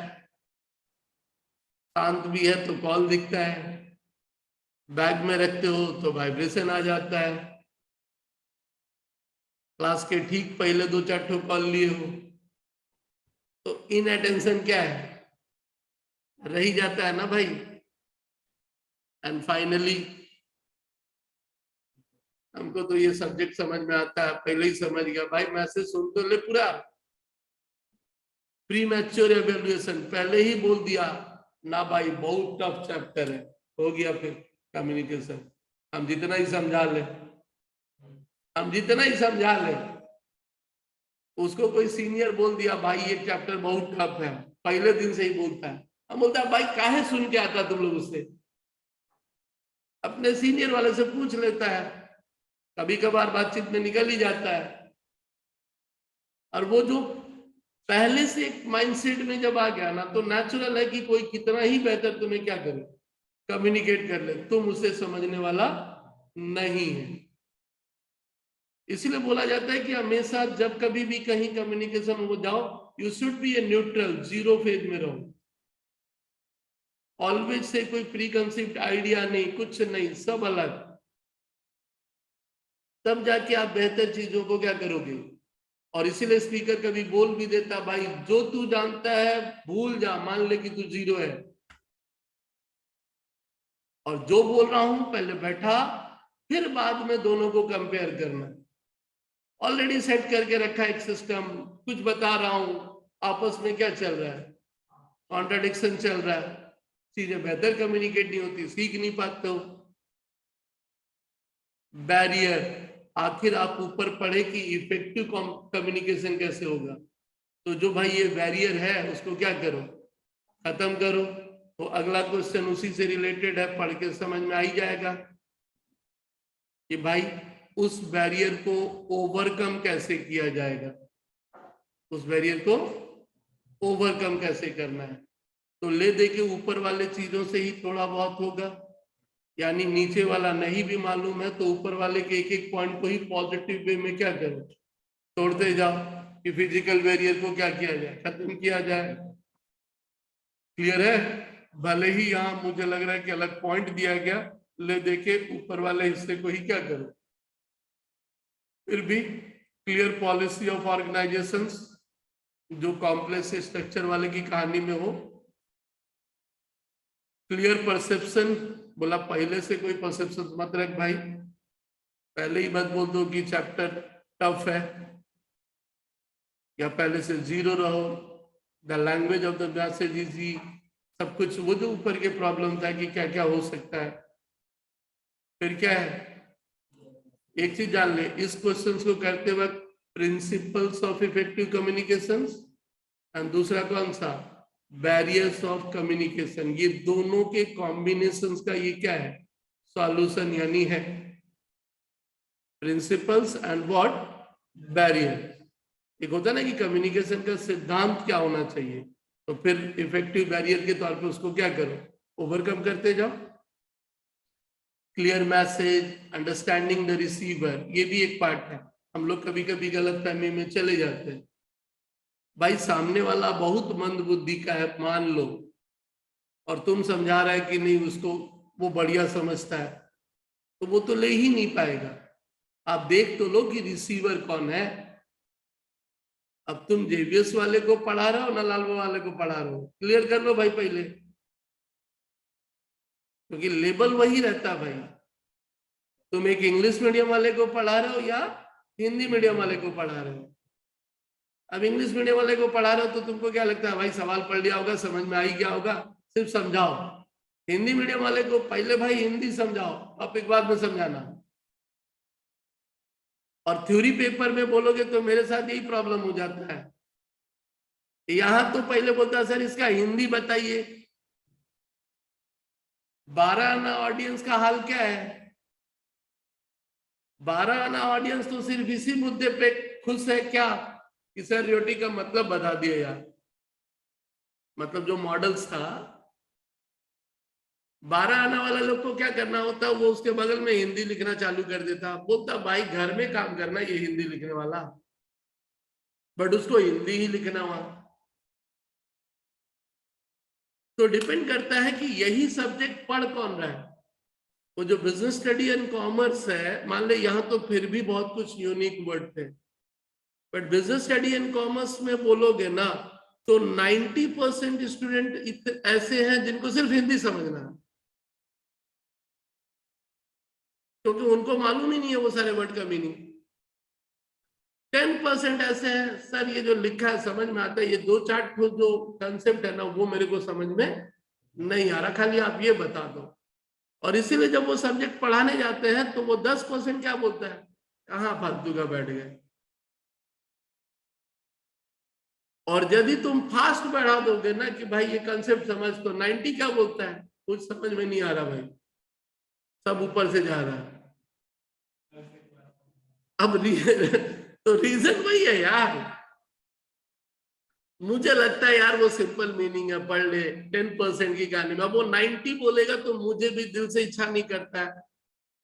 शांत भी है तो कॉल दिखता है, बैग में रखते हो तो वाइब्रेशन आ जाता है, क्लास के ठीक पहले 2-4 ठो कॉल लिए हो तो इन अटेंशन क्या है, रही जाता है ना भाई। एंड फाइनली हमको तो ये सब्जेक्ट समझ में आता है, पहले ही समझ गया भाई, मैसेज सुन तो ले पूरा, प्री मैच्योर एवेल्युएशन पहले ही बोल दिया ना भाई, बहुत टफ चैप्टर है, हो गया फिर कम्युनिकेशन। हम जितना ही समझा ले, हम जितना ही समझा ले, उसको कोई सीनियर बोल दिया भाई ये चैप्टर बहुत टफ है, पहले दिन से ही बोलता है। हम बोलता है भाई काहे सुन के आता तुम लोग उससे, अपने सीनियर वाले से पूछ लेता है, कभी कभार बातचीत में निकल ही जाता है। और वो जो पहले से एक माइंडसेट में जब आ गया ना तो नेचुरल है कि कोई कितना ही बेहतर तुम्हें क्या करे, कम्युनिकेट कर ले, तुम उसे समझने वाला नहीं है। इसीलिए बोला जाता है कि हमेशा जब कभी भी कहीं कम्युनिकेशन हो जाओ, you should be a neutral, zero phase में रहो। ऑलवेज से कोई प्री कंसीव्ड आइडिया नहीं, कुछ नहीं, सब अलग, तब जाके आप बेहतर चीजों को क्या करोगे। और इसीलिए स्पीकर कभी बोल भी देता भाई जो तू जानता है भूल जा, मान ले कि तू जीरो है, और जो बोल रहा हूं पहले बैठा, फिर बाद में दोनों को कंपेयर करना। ऑलरेडी सेट करके रखा एक सिस्टम, कुछ बता रहा हूं, आपस में क्या चल रहा है, कॉन्ट्राडिक्शन चल रहा है, चीजें बेहतर कम्युनिकेट नहीं होती, सीख नहीं पाते हो। बैरियर, आखिर आप ऊपर पढ़े कि इफेक्टिव कम्युनिकेशन कैसे होगा, तो जो भाई ये बैरियर है उसको क्या करो, खत्म करो। तो अगला क्वेश्चन उसी से रिलेटेड है, पढ़ के समझ में आ ही जाएगा कि भाई उस बैरियर को ओवरकम कैसे किया जाएगा, उस बैरियर को ओवरकम कैसे करना है। तो ले दे के ऊपर वाले चीजों से ही थोड़ा बहुत होगा, यानी नीचे वाला नहीं भी मालूम है तो ऊपर वाले के एक एक पॉइंट को ही पॉजिटिव वे में क्या करो, तोड़ते जाओ कि फिजिकल बैरियर को क्या किया जाए, खत्म किया जाए। क्लियर है, भले ही यहाँ मुझे लग रहा है कि अलग पॉइंट दिया गया, ले देके ऊपर वाले हिस्से को ही क्या करो, फिर भी क्लियर पॉलिसी ऑफ ऑर्गेनाइजेशंस, जो कॉम्प्लेक्स स्ट्रक्चर वाले की कहानी में हो। क्लियर परसेप्शन, बोला पहले से कोई परसेप्शन मत रख भाई, पहले ही मत बोल दो कि चैप्टर टफ है, या पहले से जीरो रहो, the language of the message easy, सब कुछ वो जो ऊपर के प्रॉब्लम था कि क्या क्या हो सकता है। फिर क्या है, एक चीज जान ले, इस क्वेश्चन को करते वक्त principles of effective communication, and दूसरा कौन सा, बैरियर्स ऑफ कम्युनिकेशन, ये दोनों के कॉम्बिनेशंस का ये क्या है, सॉल्यूशन यानी है प्रिंसिपल्स एंड व्हाट बैरियर। एक होता है ना कि कम्युनिकेशन का सिद्धांत क्या होना चाहिए, तो फिर इफेक्टिव बैरियर के तौर पे उसको क्या करो, ओवरकम करते जाओ। Clear message, understanding the receiver, ये भी एक पार्ट है। हम लोग कभी कभी गलत फहमी में चले जाते हैं, भाई सामने वाला बहुत मंद बुद्धि का है मान लो, और तुम समझा रहा है कि नहीं उसको वो बढ़िया समझता है, तो वो तो ले ही नहीं पाएगा। आप देख तो लो कि रिसीवर कौन है। अब तुम जेबीएस वाले को पढ़ा रहे हो ना लालवा वाले को पढ़ा रहे हो, क्लियर कर लो भाई पहले, क्योंकि लेबल वही रहता है भाई। तुम एक इंग्लिश मीडियम वाले को पढ़ा रहे हो या हिंदी मीडियम वाले को पढ़ा रहे हो। अब इंग्लिश मीडियम वाले को पढ़ा रहे हो तो तुमको क्या लगता है, भाई सवाल पढ़ लिया होगा, समझ में आई गया होगा, सिर्फ समझाओ। हिंदी मीडियम वाले को पहले भाई हिंदी समझाओ, टॉपिक बाद में समझाना। और थ्योरी पेपर में बोलोगे तो मेरे साथ यही प्रॉब्लम हो जाता है, यहां तो पहले बोलता है सर इसका हिंदी बताइए। 12 आना ऑडियंस का हाल क्या है, 12 आना ऑडियंस तो सिर्फ इसी मुद्दे पे खुश है क्या कि सर रियोटी का मतलब बता दिया यार। मतलब जो मॉडल्स था, 12 आना वाला लोग को क्या करना होता, वो उसके बगल में हिंदी लिखना चालू कर देता, बोलता भाई घर में काम करना ये हिंदी लिखने वाला, बट उसको हिंदी ही लिखना वहां। तो डिपेंड करता है कि यही सब्जेक्ट पढ़ कौन रहा है। वो जो बिजनेस स्टडी एंड कॉमर्स है, मान ले यहाँ तो फिर भी बहुत कुछ यूनिक वर्ड थे, but business study and commerce में बोलोगे ना तो 90% स्टूडेंट ऐसे हैं जिनको सिर्फ हिंदी समझना है, क्योंकि उनको मालूम ही नहीं है वो सारे वर्ड का मीनिंग। 10% ऐसे हैं सर ये जो लिखा है समझ में आता है, ये दो चार जो कंसेप्ट है ना वो मेरे को समझ में नहीं आ रहा, खाली आप ये बता दो। और इसीलिए जब वो सब्जेक्ट पढ़ाने जाते हैं तो वो 10% क्या बोलता है, कहाँ फालतू का बैठ गए। और यदि तुम फास्ट बढ़ा दोगे ना कि भाई ये कंसेप्ट समझ, तो 90 क्या बोलता है, कुछ समझ में नहीं आ रहा भाई, सब ऊपर से जा रहा है। अब तो रीजन वही है यार, मुझे लगता है यार वो सिंपल मीनिंग है, पढ़ ले। 10% की कहानी में अब वो 90 बोलेगा तो मुझे भी दिल से इच्छा नहीं करता है।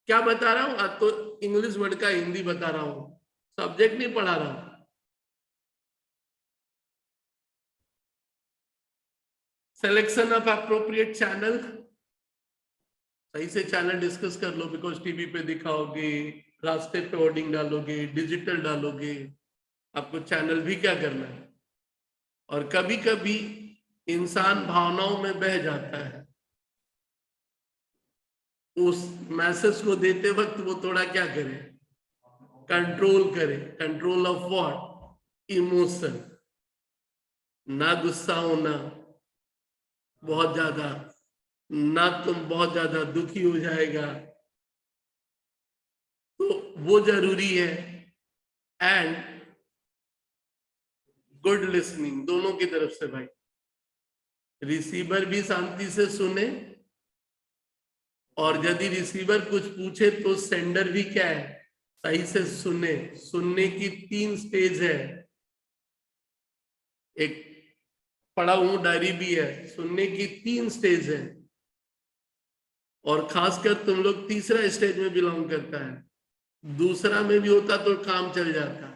क्या बता रहा हूँ, अब तो इंग्लिश वर्ड का हिंदी बता रहा हूँ, सब्जेक्ट नहीं पढ़ा रहा हूँ। सिलेक्शन ऑफ अप्रोप्रिएट चैनल, सही से चैनल डिस्कस कर लो, बिकॉज टीवी पे दिखाओगे, रास्ते पे होर्डिंग डालोगे, डिजिटल डालोगे, आपको चैनल भी क्या करना है। और कभी कभी इंसान भावनाओं में बह जाता है, उस मैसेज को देते वक्त वो थोड़ा क्या करे, कंट्रोल करे। कंट्रोल ऑफ व्हाट, इमोशन, ना गुस्सा होना बहुत ज्यादा, ना तुम बहुत ज्यादा दुखी हो जाएगा, तो वो जरूरी है। एंड गुड लिसनिंग दोनों की तरफ से भाई, रिसीवर भी शांति से सुने, और यदि रिसीवर कुछ पूछे तो सेंडर भी क्या है, सही से सुने। सुनने की 3 स्टेज है, एक पढ़ा हूं डायरी भी है, सुनने की 3 स्टेज है, और खासकर तुम लोग तीसरा स्टेज में बिलोंग करता है, दूसरा में भी होता तो काम चल जाता है।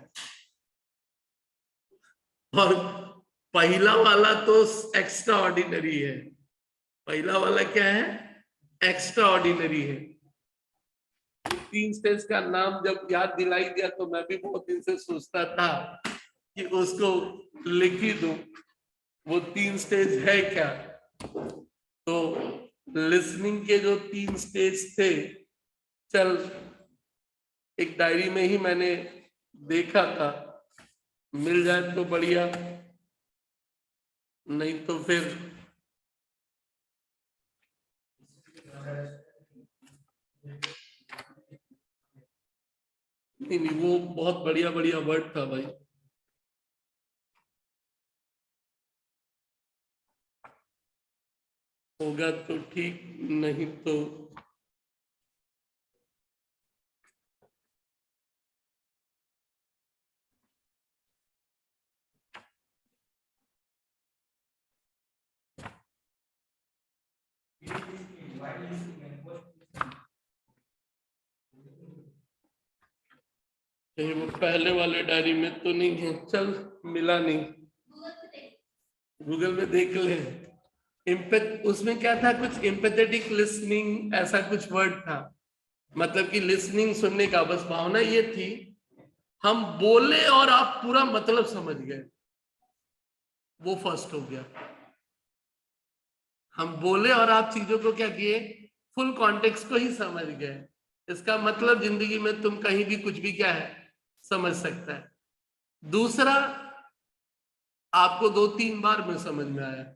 और पहला वाला तो एक्स्ट्रा ऑर्डिनरी है, पहला वाला क्या है, एक्स्ट्रा ऑर्डिनरी है। 3 स्टेज का नाम जब याद दिलाई दिया तो मैं भी बहुत दिन से सोचता था कि उसको लिख ही दूं, वो 3 स्टेज है क्या। तो लिसनिंग के जो 3 स्टेज थे, चल एक डायरी में ही मैंने देखा था, मिल जाए तो बढ़िया, नहीं तो फिर नहीं, नहीं वो बहुत बढ़िया बढ़िया वर्ड था भाई। होगा तो ठीक, नहीं तो कहीं वो पहले वाले डायरी में तो नहीं है। चल, मिला नहीं, गूगल में देख ले। इम्पैथ उसमें क्या था, कुछ एम्पैथेटिक लिसनिंग ऐसा कुछ वर्ड था। मतलब कि लिसनिंग, सुनने का, बस भावना ये थी हम बोले और आप पूरा मतलब समझ गए, वो फर्स्ट हो गया। हम बोले और आप चीजों को क्या किए, फुल कॉन्टेक्स्ट को ही समझ गए। इसका मतलब जिंदगी में तुम कहीं भी कुछ भी क्या है समझ सकता है। दूसरा, आपको 2-3 बार में समझ में आया।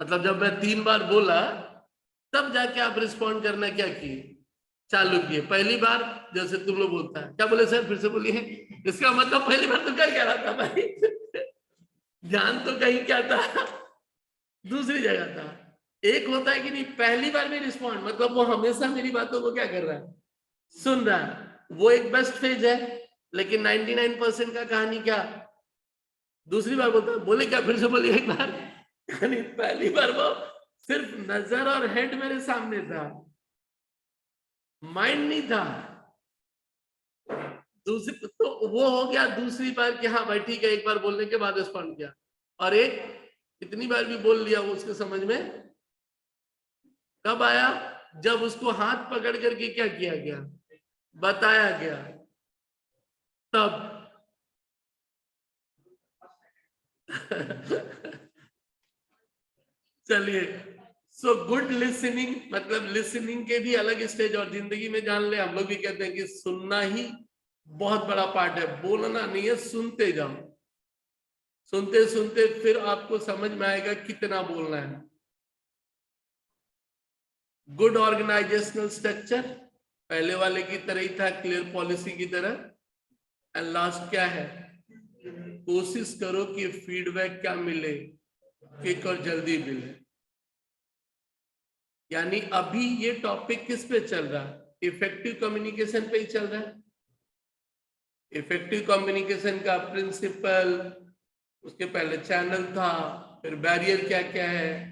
मतलब जब मैं 3 बार बोला तब जाके आप रिस्पॉन्ड करना क्या किए, चालू किए। पहली बार जैसे तुम लोग बोलता है, क्या बोले सर फिर से बोलिए, इसका मतलब पहली बार तो क्या कह रहा था भाई, ध्यान तो कहीं क्या था, दूसरी जगह था। एक होता है कि नहीं, पहली बार में रिस्पॉन्ड, मतलब वो हमेशा मेरी बातों को क्या कर रहा है, सुन रहा है। वो एक बेस्ट फेज है। लेकिन 99% का कहानी क्या, दूसरी बार बोलता है, बोले क्या फिर से बोलिए एक बार। यानी पहली बार वो सिर्फ नजर और हेड मेरे सामने था, माइंड नहीं था। दूसरी तो वो हो गया दूसरी बार कि हाँ भाई ठीक है, एक बार बोलने के बाद रिस्पॉन्ड किया। और एक इतनी बार भी बोल लिया वो उसके समझ में कब आया, जब उसको हाथ पकड़ करके क्या किया गया, बताया गया, तब। चलिए, सो गुड लिसनिंग, मतलब लिसनिंग के भी अलग स्टेज और जिंदगी में जान ले, हम लोग भी कहते हैं कि सुनना ही बहुत बड़ा पार्ट है, बोलना नहीं है, सुनते जाओ। सुनते सुनते फिर आपको समझ में आएगा कितना बोलना है। गुड ऑर्गेनाइजेशनल स्ट्रक्चर, पहले वाले की तरह ही था, क्लियर पॉलिसी की तरह। एंड लास्ट क्या है, कोशिश करो कि फीडबैक क्या मिले, क्विक और जल्दी मिले। यानी अभी ये टॉपिक किस पे चल रहा है, इफेक्टिव कम्युनिकेशन पे ही चल रहा है। इफेक्टिव कम्युनिकेशन का प्रिंसिपल, उसके पहले चैनल था, फिर बैरियर क्या क्या है,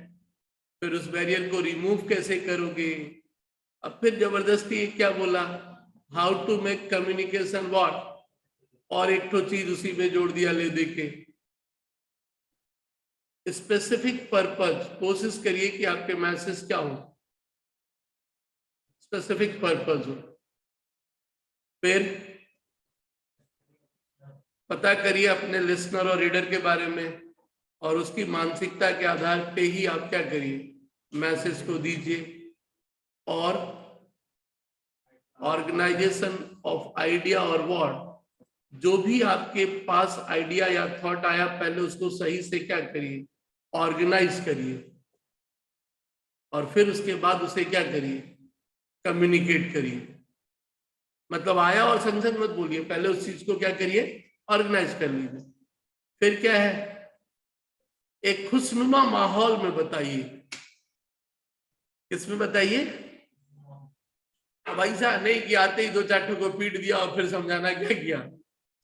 फिर उस बैरियर को रिमूव कैसे करोगे। अब फिर जबरदस्ती क्या बोला, how to make communication what, और एक तो चीज उसी में जोड़ दिया, ले देके स्पेसिफिक पर्पज। कोशिश करिए कि आपके मैसेज क्या हो, स्पेसिफिक पर्पज हो। फिर पता करिए अपने लिसनर और रीडर के बारे में, और उसकी मानसिकता के आधार पे ही आप क्या करिए, मैसेज को दीजिए। और ऑर्गेनाइजेशन ऑफ आइडिया और वर्ड, जो भी आपके पास आइडिया या थॉट आया, पहले उसको सही से क्या करिए, ऑर्गेनाइज करिए, और फिर उसके बाद उसे क्या करिए, कम्युनिकेट करिए। मतलब आया और संग संग मत बोलिए, पहले उस चीज को क्या करिए, ऑर्गेनाइज कर लीजिए। फिर क्या है, एक खुशनुमा माहौल में बताइए। किसमें बताइए, अब ऐसा नहीं कि आते ही 2-4 को पीट दिया और फिर समझाना क्या किया,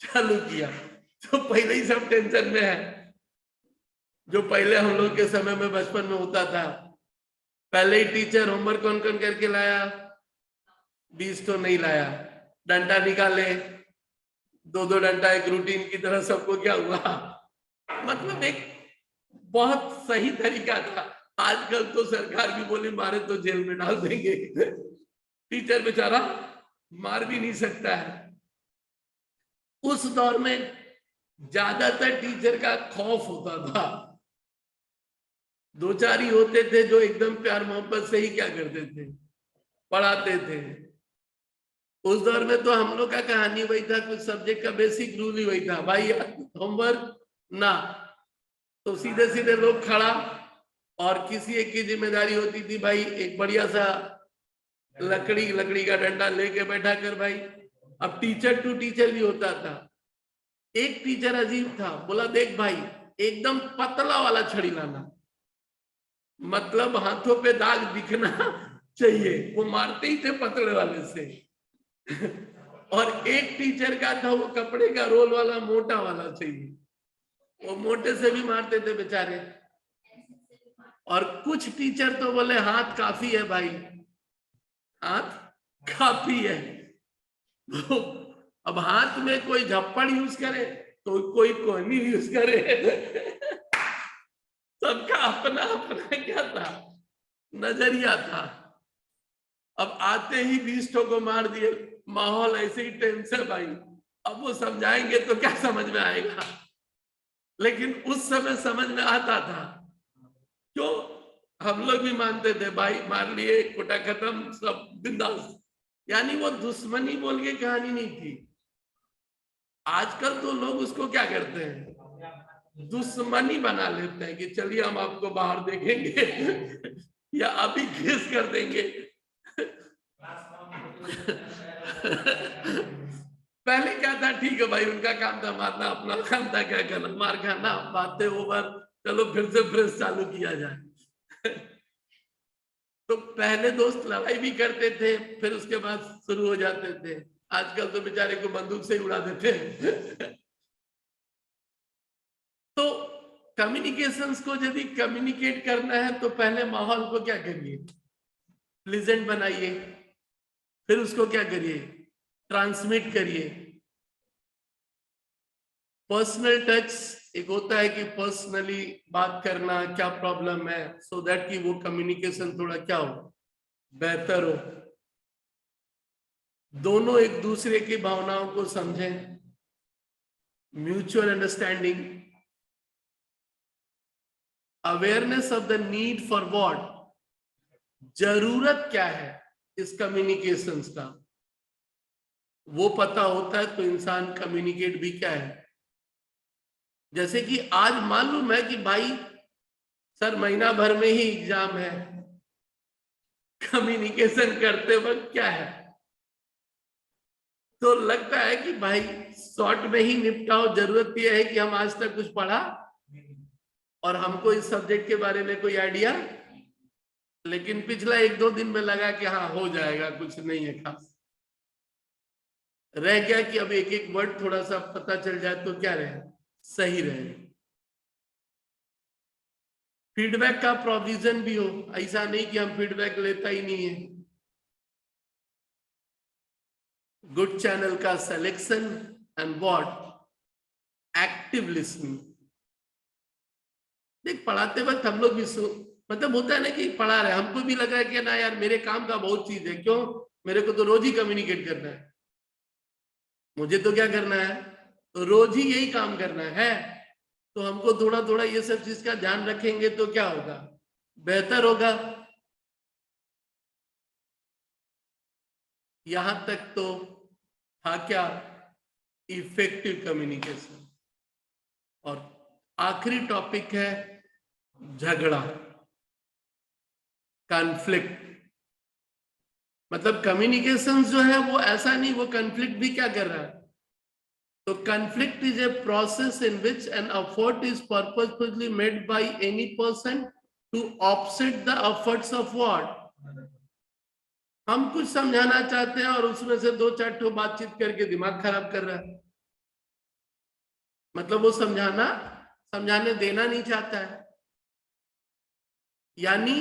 चालू किया, तो पहले ही सब टेंशन में है। जो पहले हम लोग के समय में बचपन में होता था, पहले ही टीचर होमवर्क कौन कौन करके लाया, 20 तो नहीं लाया, डंडा निकाले, 2-2 डंडा एक रूटीन की तरह सबको क्या हुआ। मतलब एक बहुत सही तरीका था। आजकल तो सरकार भी बोली मारे तो जेल में डाल देंगे, टीचर बेचारा मार भी नहीं सकता है। उस दौर में ज्यादातर टीचर का खौफ होता था, 2-4 ही होते थे जो एकदम प्यार मोहब्बत से ही क्या करते थे, पढ़ाते थे। उस दौर में तो हम लोग का कहानी वही था, कुछ सब्जेक्ट का बेसिक रूल ही वही था, भाई होमवर्क ना, तो सीधे सीधे लोग खड़ा, और किसी एक की जिम्मेदारी होती थी, भाई एक बढ़िया सा लकड़ी का डंडा लेके बैठा कर भाई। अब टीचर टू टीचर भी होता था। एक टीचर अजीब था, बोला देख भाई एकदम पतला वाला छड़ी लाना, मतलब हाथों पे दाग दिखना चाहिए। वो मारते ही थे पतले वाले से। और एक टीचर का था वो कपड़े का रोल वाला मोटा वाला चाहिए, वो मोटे से भी मारते थे बेचारे। और कुछ टीचर तो बोले हाथ काफी है भाई, हाथ काफी है। तो अब हाथ में कोई झप्पड़ यूज करे तो कोई कोहनी यूज करे। सबका अपना अपना क्या था, नजरिया था। अब आते ही 20 को मार दिए, माहौल ऐसे ही टेंस है भाई। अब वो समझाएंगे तो क्या समझ में आएगा, लेकिन उस समय समझ में आता था। क्यों, हम लोग भी मानते थे भाई, मार लिए कोटा खत्म सब बिंदास। यानी वो दुश्मनी बोल के कहानी नहीं थी। आजकल तो लोग उसको क्या करते हैं, दुश्मनी बना लेते हैं कि चलिए हम आपको बाहर देखेंगे या अभी केस कर देंगे। पहले क्या था, ठीक है भाई, उनका काम था मारना, अपना काम था क्या करना, मार खाना, बातें ओवर, चलो फिर से फ्रेश चालू किया जाए। तो पहले दोस्त लड़ाई भी करते थे, फिर उसके बाद शुरू हो जाते थे। आजकल तो बेचारे को बंदूक से ही उड़ा देते हैं। तो कम्युनिकेशंस को यदि कम्युनिकेट करना है तो पहले माहौल को क्या करिए, प्लीजेंट बनाइए, फिर उसको क्या करिए, ट्रांसमिट करिए। पर्सनल टच एक होता है कि पर्सनली बात करना, क्या प्रॉब्लम है, सो दैट कि वो कम्युनिकेशन थोड़ा क्या हो, बेहतर हो। दोनों एक दूसरे की भावनाओं को समझें, mutual understanding, awareness of the need for what, जरूरत क्या है इस कम्युनिकेशंस का, वो पता होता है तो इंसान कम्युनिकेट भी क्या है। जैसे कि आज मालूम है कि भाई सर महीना भर में ही एग्जाम है, कम्युनिकेशन करते वक्त क्या है, तो लगता है कि भाई शॉर्ट में ही निपटाओ। जरूरत यह है कि हम आज तक कुछ पढ़ा और हमको इस सब्जेक्ट के बारे में कोई आइडिया, लेकिन पिछला 1-2 दिन में लगा कि हाँ हो जाएगा, कुछ नहीं है खास। रह गया कि अब एक एक वर्ड थोड़ा सा पता चल जाए तो क्या रहे, सही रहे। फीडबैक का प्रोविजन भी हो, ऐसा नहीं कि हम फीडबैक लेता ही नहीं है। गुड चैनल का selection and what, active listening. देख पढ़ाते वक्त हम लोग भी मतलब होता है ना कि पढ़ा रहे, हमको भी लग रहा है कि ना यार मेरे काम का बहुत चीज है, क्यों, मेरे को तो रोज ही कम्युनिकेट करना है, मुझे तो क्या करना है, तो रोज ही यही काम करना है। तो हमको थोड़ा थोड़ा ये सब चीज का ध्यान रखेंगे तो क्या होगा, बेहतर होगा। यहां तक तो था क्या, इफेक्टिव कम्युनिकेशन। और आखिरी टॉपिक है झगड़ा, कॉन्फ्लिक्ट। मतलब कम्युनिकेशन जो है वो ऐसा नहीं, वो कॉन्फ्लिक्ट भी क्या कर रहा है। तो conflict is a process in which an effort is purposefully made by any person to offset the efforts of what, हम कुछ समझाना चाहते हैं और उसमें से 2-4 ठो बातचीत करके दिमाग खराब कर रहा है। मतलब वो समझाने देना नहीं चाहता है। यानी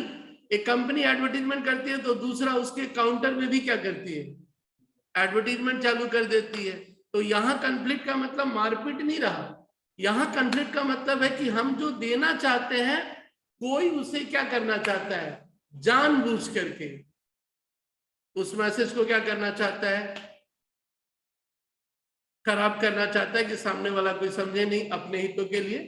एक कंपनी एडवर्टीजमेंट करती है तो दूसरा उसके काउंटर में भी क्या करती है, एडवर्टीजमेंट चालू कर देती है। तो यहाँ कॉन्फ्लिक्ट का मतलब मारपीट नहीं रहा, यहाँ कॉन्फ्लिक्ट का मतलब है कि हम जो देना चाहते हैं कोई उसे क्या करना चाहता है, जानबूझ करके उस मैसेज को क्या करना चाहता है, खराब करना चाहता है कि सामने वाला कोई समझे नहीं अपने हितों के लिए।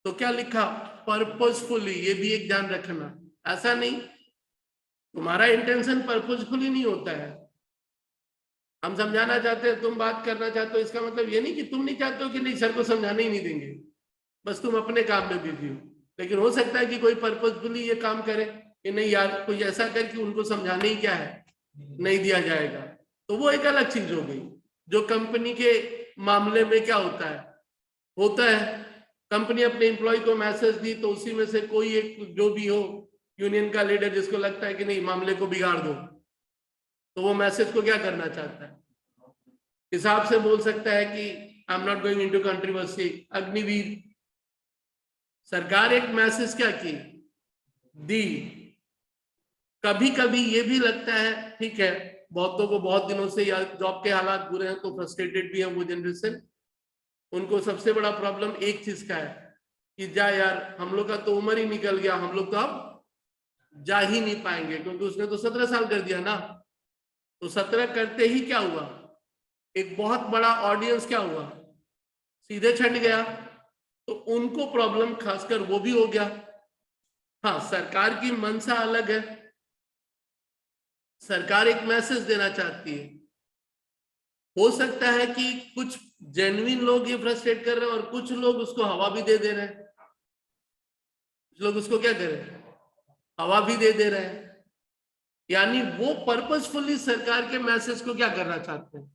तो क्या लिखा, पर्पसफुली, ये भी एक ध्यान रखना। ऐसा नहीं, तुम्हारा इंटेंशन पर्पसफुली नहीं होता है। हम समझाना चाहते हैं, तुम बात करना चाहते हो, इसका मतलब ये नहीं कि तुम नहीं चाहते हो कि नहीं सर को समझाने ही नहीं देंगे, बस तुम अपने काम में बिजी हो। लेकिन हो सकता है कि कोई पर्पसफुली ये काम करे कि नहीं यार कोई ऐसा कर कि उनको समझाने ही क्या है, नहीं दिया जाएगा। तो वो एक अलग चीज हो गई। जो कंपनी के मामले में क्या होता है कंपनी अपने एम्प्लॉय को मैसेज दी तो उसी में से कोई एक जो भी हो यूनियन का लीडर जिसको लगता है कि नहीं मामले को बिगाड़ दो, तो वो मैसेज को क्या करना चाहता है, हिसाब से बोल सकता है कि I am not going into controversy. Agniveer सरकार एक मैसेज क्या की दी। कभी कभी ये भी लगता है ठीक है बहुतों को बहुत दिनों से या जॉब के हालात बुरे हैं तो फ्रस्ट्रेटेड भी है वो जनरेशन, उनको सबसे बड़ा प्रॉब्लम एक चीज का है कि जा यार हम लोग का तो उम्र ही निकल गया, हम लोग तो अब जा ही नहीं पाएंगे, क्योंकि उसने तो 17 साल कर दिया ना। तो 17 करते ही क्या हुआ, एक बहुत बड़ा ऑडियंस क्या हुआ सीधे छट गया, तो उनको प्रॉब्लम खासकर वो भी हो गया। हाँ सरकार की मंशा अलग है, सरकार एक मैसेज देना चाहती है, हो सकता है कि कुछ जेन्युइन लोग ये फ्रस्ट्रेट कर रहे हैं और कुछ लोग उसको हवा भी दे रहे हैं, कुछ लोग उसको क्या कर रहे हैं हवा भी दे रहे हैं, यानी वो पर्पसफुली सरकार के मैसेज को क्या करना चाहते हैं,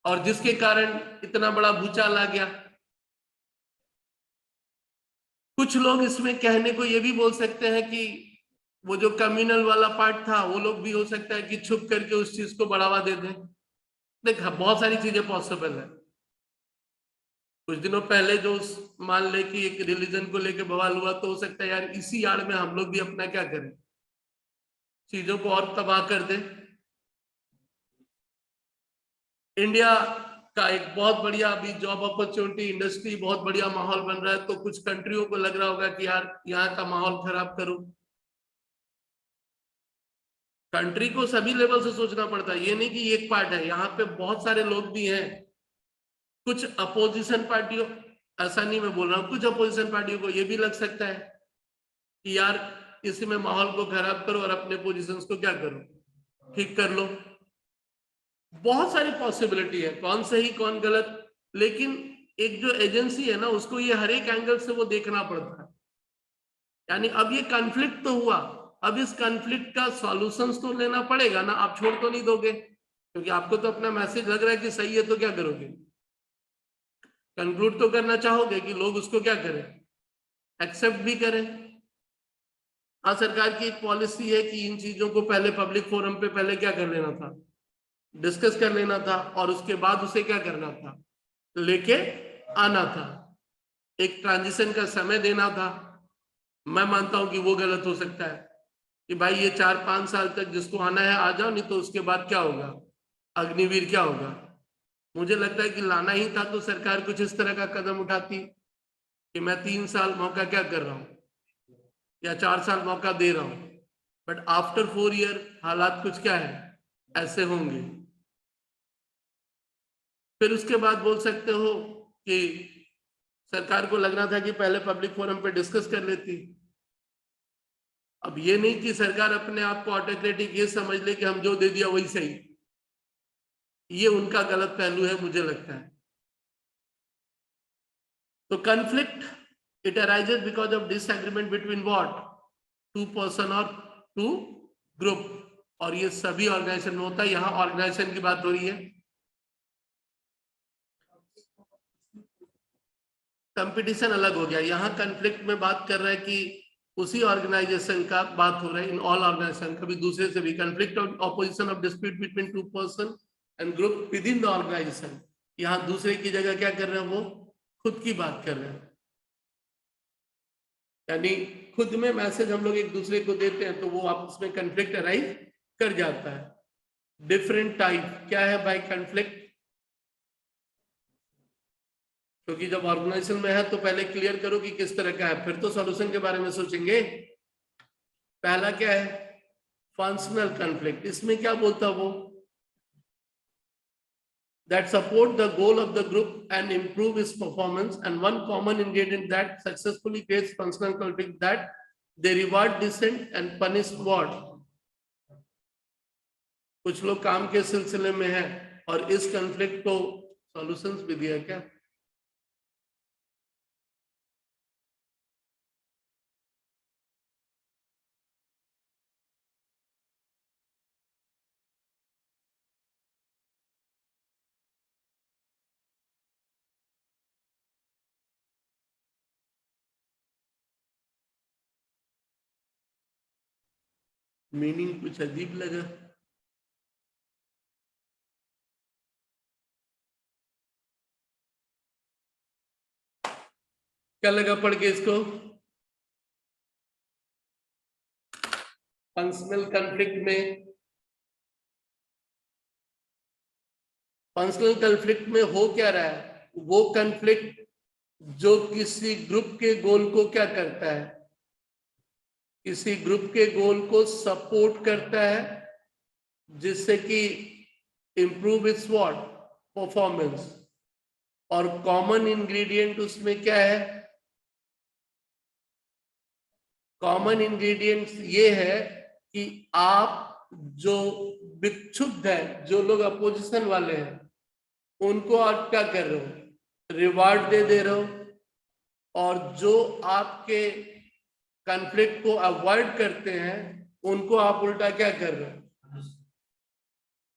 और जिसके कारण इतना बड़ा भूचाल आ गया। कुछ लोग इसमें कहने को ये भी बोल सकते हैं कि वो जो कम्युनल वाला पार्ट था वो लोग भी हो सकता है कि छुप करके उस चीज को बढ़ावा दे दें। देख बहुत सारी चीजें पॉसिबल है। कुछ दिनों पहले जो मान ले कि एक रिलीजन को लेके बवाल हुआ, तो हो सकता है यार इसी आड़ में हम लोग भी अपना क्या करें, चीजों को और तबाह कर दें। इंडिया का एक बहुत बढ़िया अभी जॉब अपॉर्चुनिटी इंडस्ट्री बहुत बढ़िया माहौल बन रहा है, तो कुछ कंट्रियों को लग रहा होगा कि यार यहाँ का माहौल खराब करूं। कंट्री को सभी लेवल से सोचना पड़ता है, ये नहीं कि एक पार्ट है, यहाँ पे बहुत सारे लोग भी हैं। कुछ अपोजिशन पार्टियों, ऐसा नहीं मैं बोल रहा हूँ, कुछ अपोजिशन पार्टियों को ये भी लग सकता है कि यार इसी में माहौल को खराब करो और अपने पोजीशंस को क्या करो ठीक कर लो। बहुत सारी पॉसिबिलिटी है, कौन सही कौन गलत, लेकिन एक जो एजेंसी है ना उसको ये हर एक एंगल से वो देखना पड़ता है। यानी अब ये कॉन्फ्लिक्ट तो हुआ, अब इस कॉन्फ्लिक्ट का सॉल्यूशंस तो लेना पड़ेगा ना, आप छोड़ तो नहीं दोगे, क्योंकि आपको तो अपना मैसेज लग रहा है कि सही है, तो क्या करोगे, कंक्लूड तो करना चाहोगे कि लोग उसको क्या करें, एक्सेप्ट भी करें। हाँ सरकार की एक पॉलिसी है कि इन चीजों को पहले पब्लिक फोरम पे पहले क्या कर लेना था, डिस्कस कर लेना था, और उसके बाद उसे क्या करना था, लेके आना था, एक ट्रांजिशन का समय देना था। मैं मानता हूं कि वो गलत हो सकता है कि भाई ये 4-5 साल तक जिसको आना है आ जाओ, नहीं तो उसके बाद क्या होगा, अग्निवीर क्या होगा। मुझे लगता है कि लाना ही था तो सरकार कुछ इस तरह का कदम उठाती कि मैं 3 साल मौका क्या कर रहा हूं या 4 साल मौका दे रहा हूं, बट आफ्टर 4 ईयर हालात कुछ क्या है ऐसे होंगे। फिर उसके बाद बोल सकते हो कि सरकार को लगना था कि पहले पब्लिक फोरम पे डिस्कस कर लेती। अब ये नहीं कि सरकार अपने आप को ऑटोक्रेटिक ये समझ ले कि हम जो दे दिया वही सही, ये उनका गलत पहलू है मुझे लगता है। तो conflict it arises because of disagreement between what, two person और टू ग्रुप, और ये सभी ऑर्गेनाइजेशन में होता है, यहाँ ऑर्गेनाइजेशन की बात हो रही है। कंपटीशन अलग हो गया, यहाँ कॉन्फ्लिक्ट में बात कर रहा है कि उसी ऑर्गेनाइजेशन का बात हो रहा है, इन ऑल ऑर्गेनाइजेशन कभी दूसरे से भी conflict of opposition of dispute between two person and group within the organisation, यहाँ दूसरे की जगह क्या कर रहे हैं वो खुद की बात कर रहे हैं। यानी खुद में मैसेज हम लोग एक दूसरे को देते हैं तो वो आपस में कॉन्फ्लिक्ट अराइज कर जाता है। डिफरेंट टाइप क्या है भाई कॉन्फ्लिक्ट, क्योंकि जब ऑर्गेनाइजेशन में है तो पहले क्लियर करो कि किस तरह का है, फिर तो सॉल्यूशन के बारे में सोचेंगे। पहला क्या है फंक्शनल कॉन्फ्लिक्ट, इसमें क्या बोलता वो, that support the goal of the group and improve its performance, and one common ingredient that successfully creates functional conflict that they reward dissent and punish what, कुछ लोग काम के सिलसिले में है और इस कॉन्फ्लिक्ट को सॉल्यूशंस भी दिया क्या। मीनिंग कुछ अजीब लगा। क्या लगा पढ़ के इसको? फंक्शनल कॉन्फ्लिक्ट में, फंक्शनल कॉन्फ्लिक्ट में हो क्या रहा है? वो कॉन्फ्लिक्ट जो किसी ग्रुप के गोल को क्या करता है, किसी ग्रुप के गोल को सपोर्ट करता है, जिससे कि इंप्रूव इट्स व्हाट परफॉर्मेंस। और कॉमन इंग्रेडिएंट उसमें क्या है? कॉमन इंग्रेडिएंट्स ये है कि आप जो विक्षुब्ध है, जो लोग अपोजिशन वाले हैं, उनको आप क्या कर रहे हो? रिवार्ड दे रहे हो। और जो आपके कॉन्फ्लिक्ट को अवॉइड करते हैं, उनको आप उल्टा क्या कर रहे हो?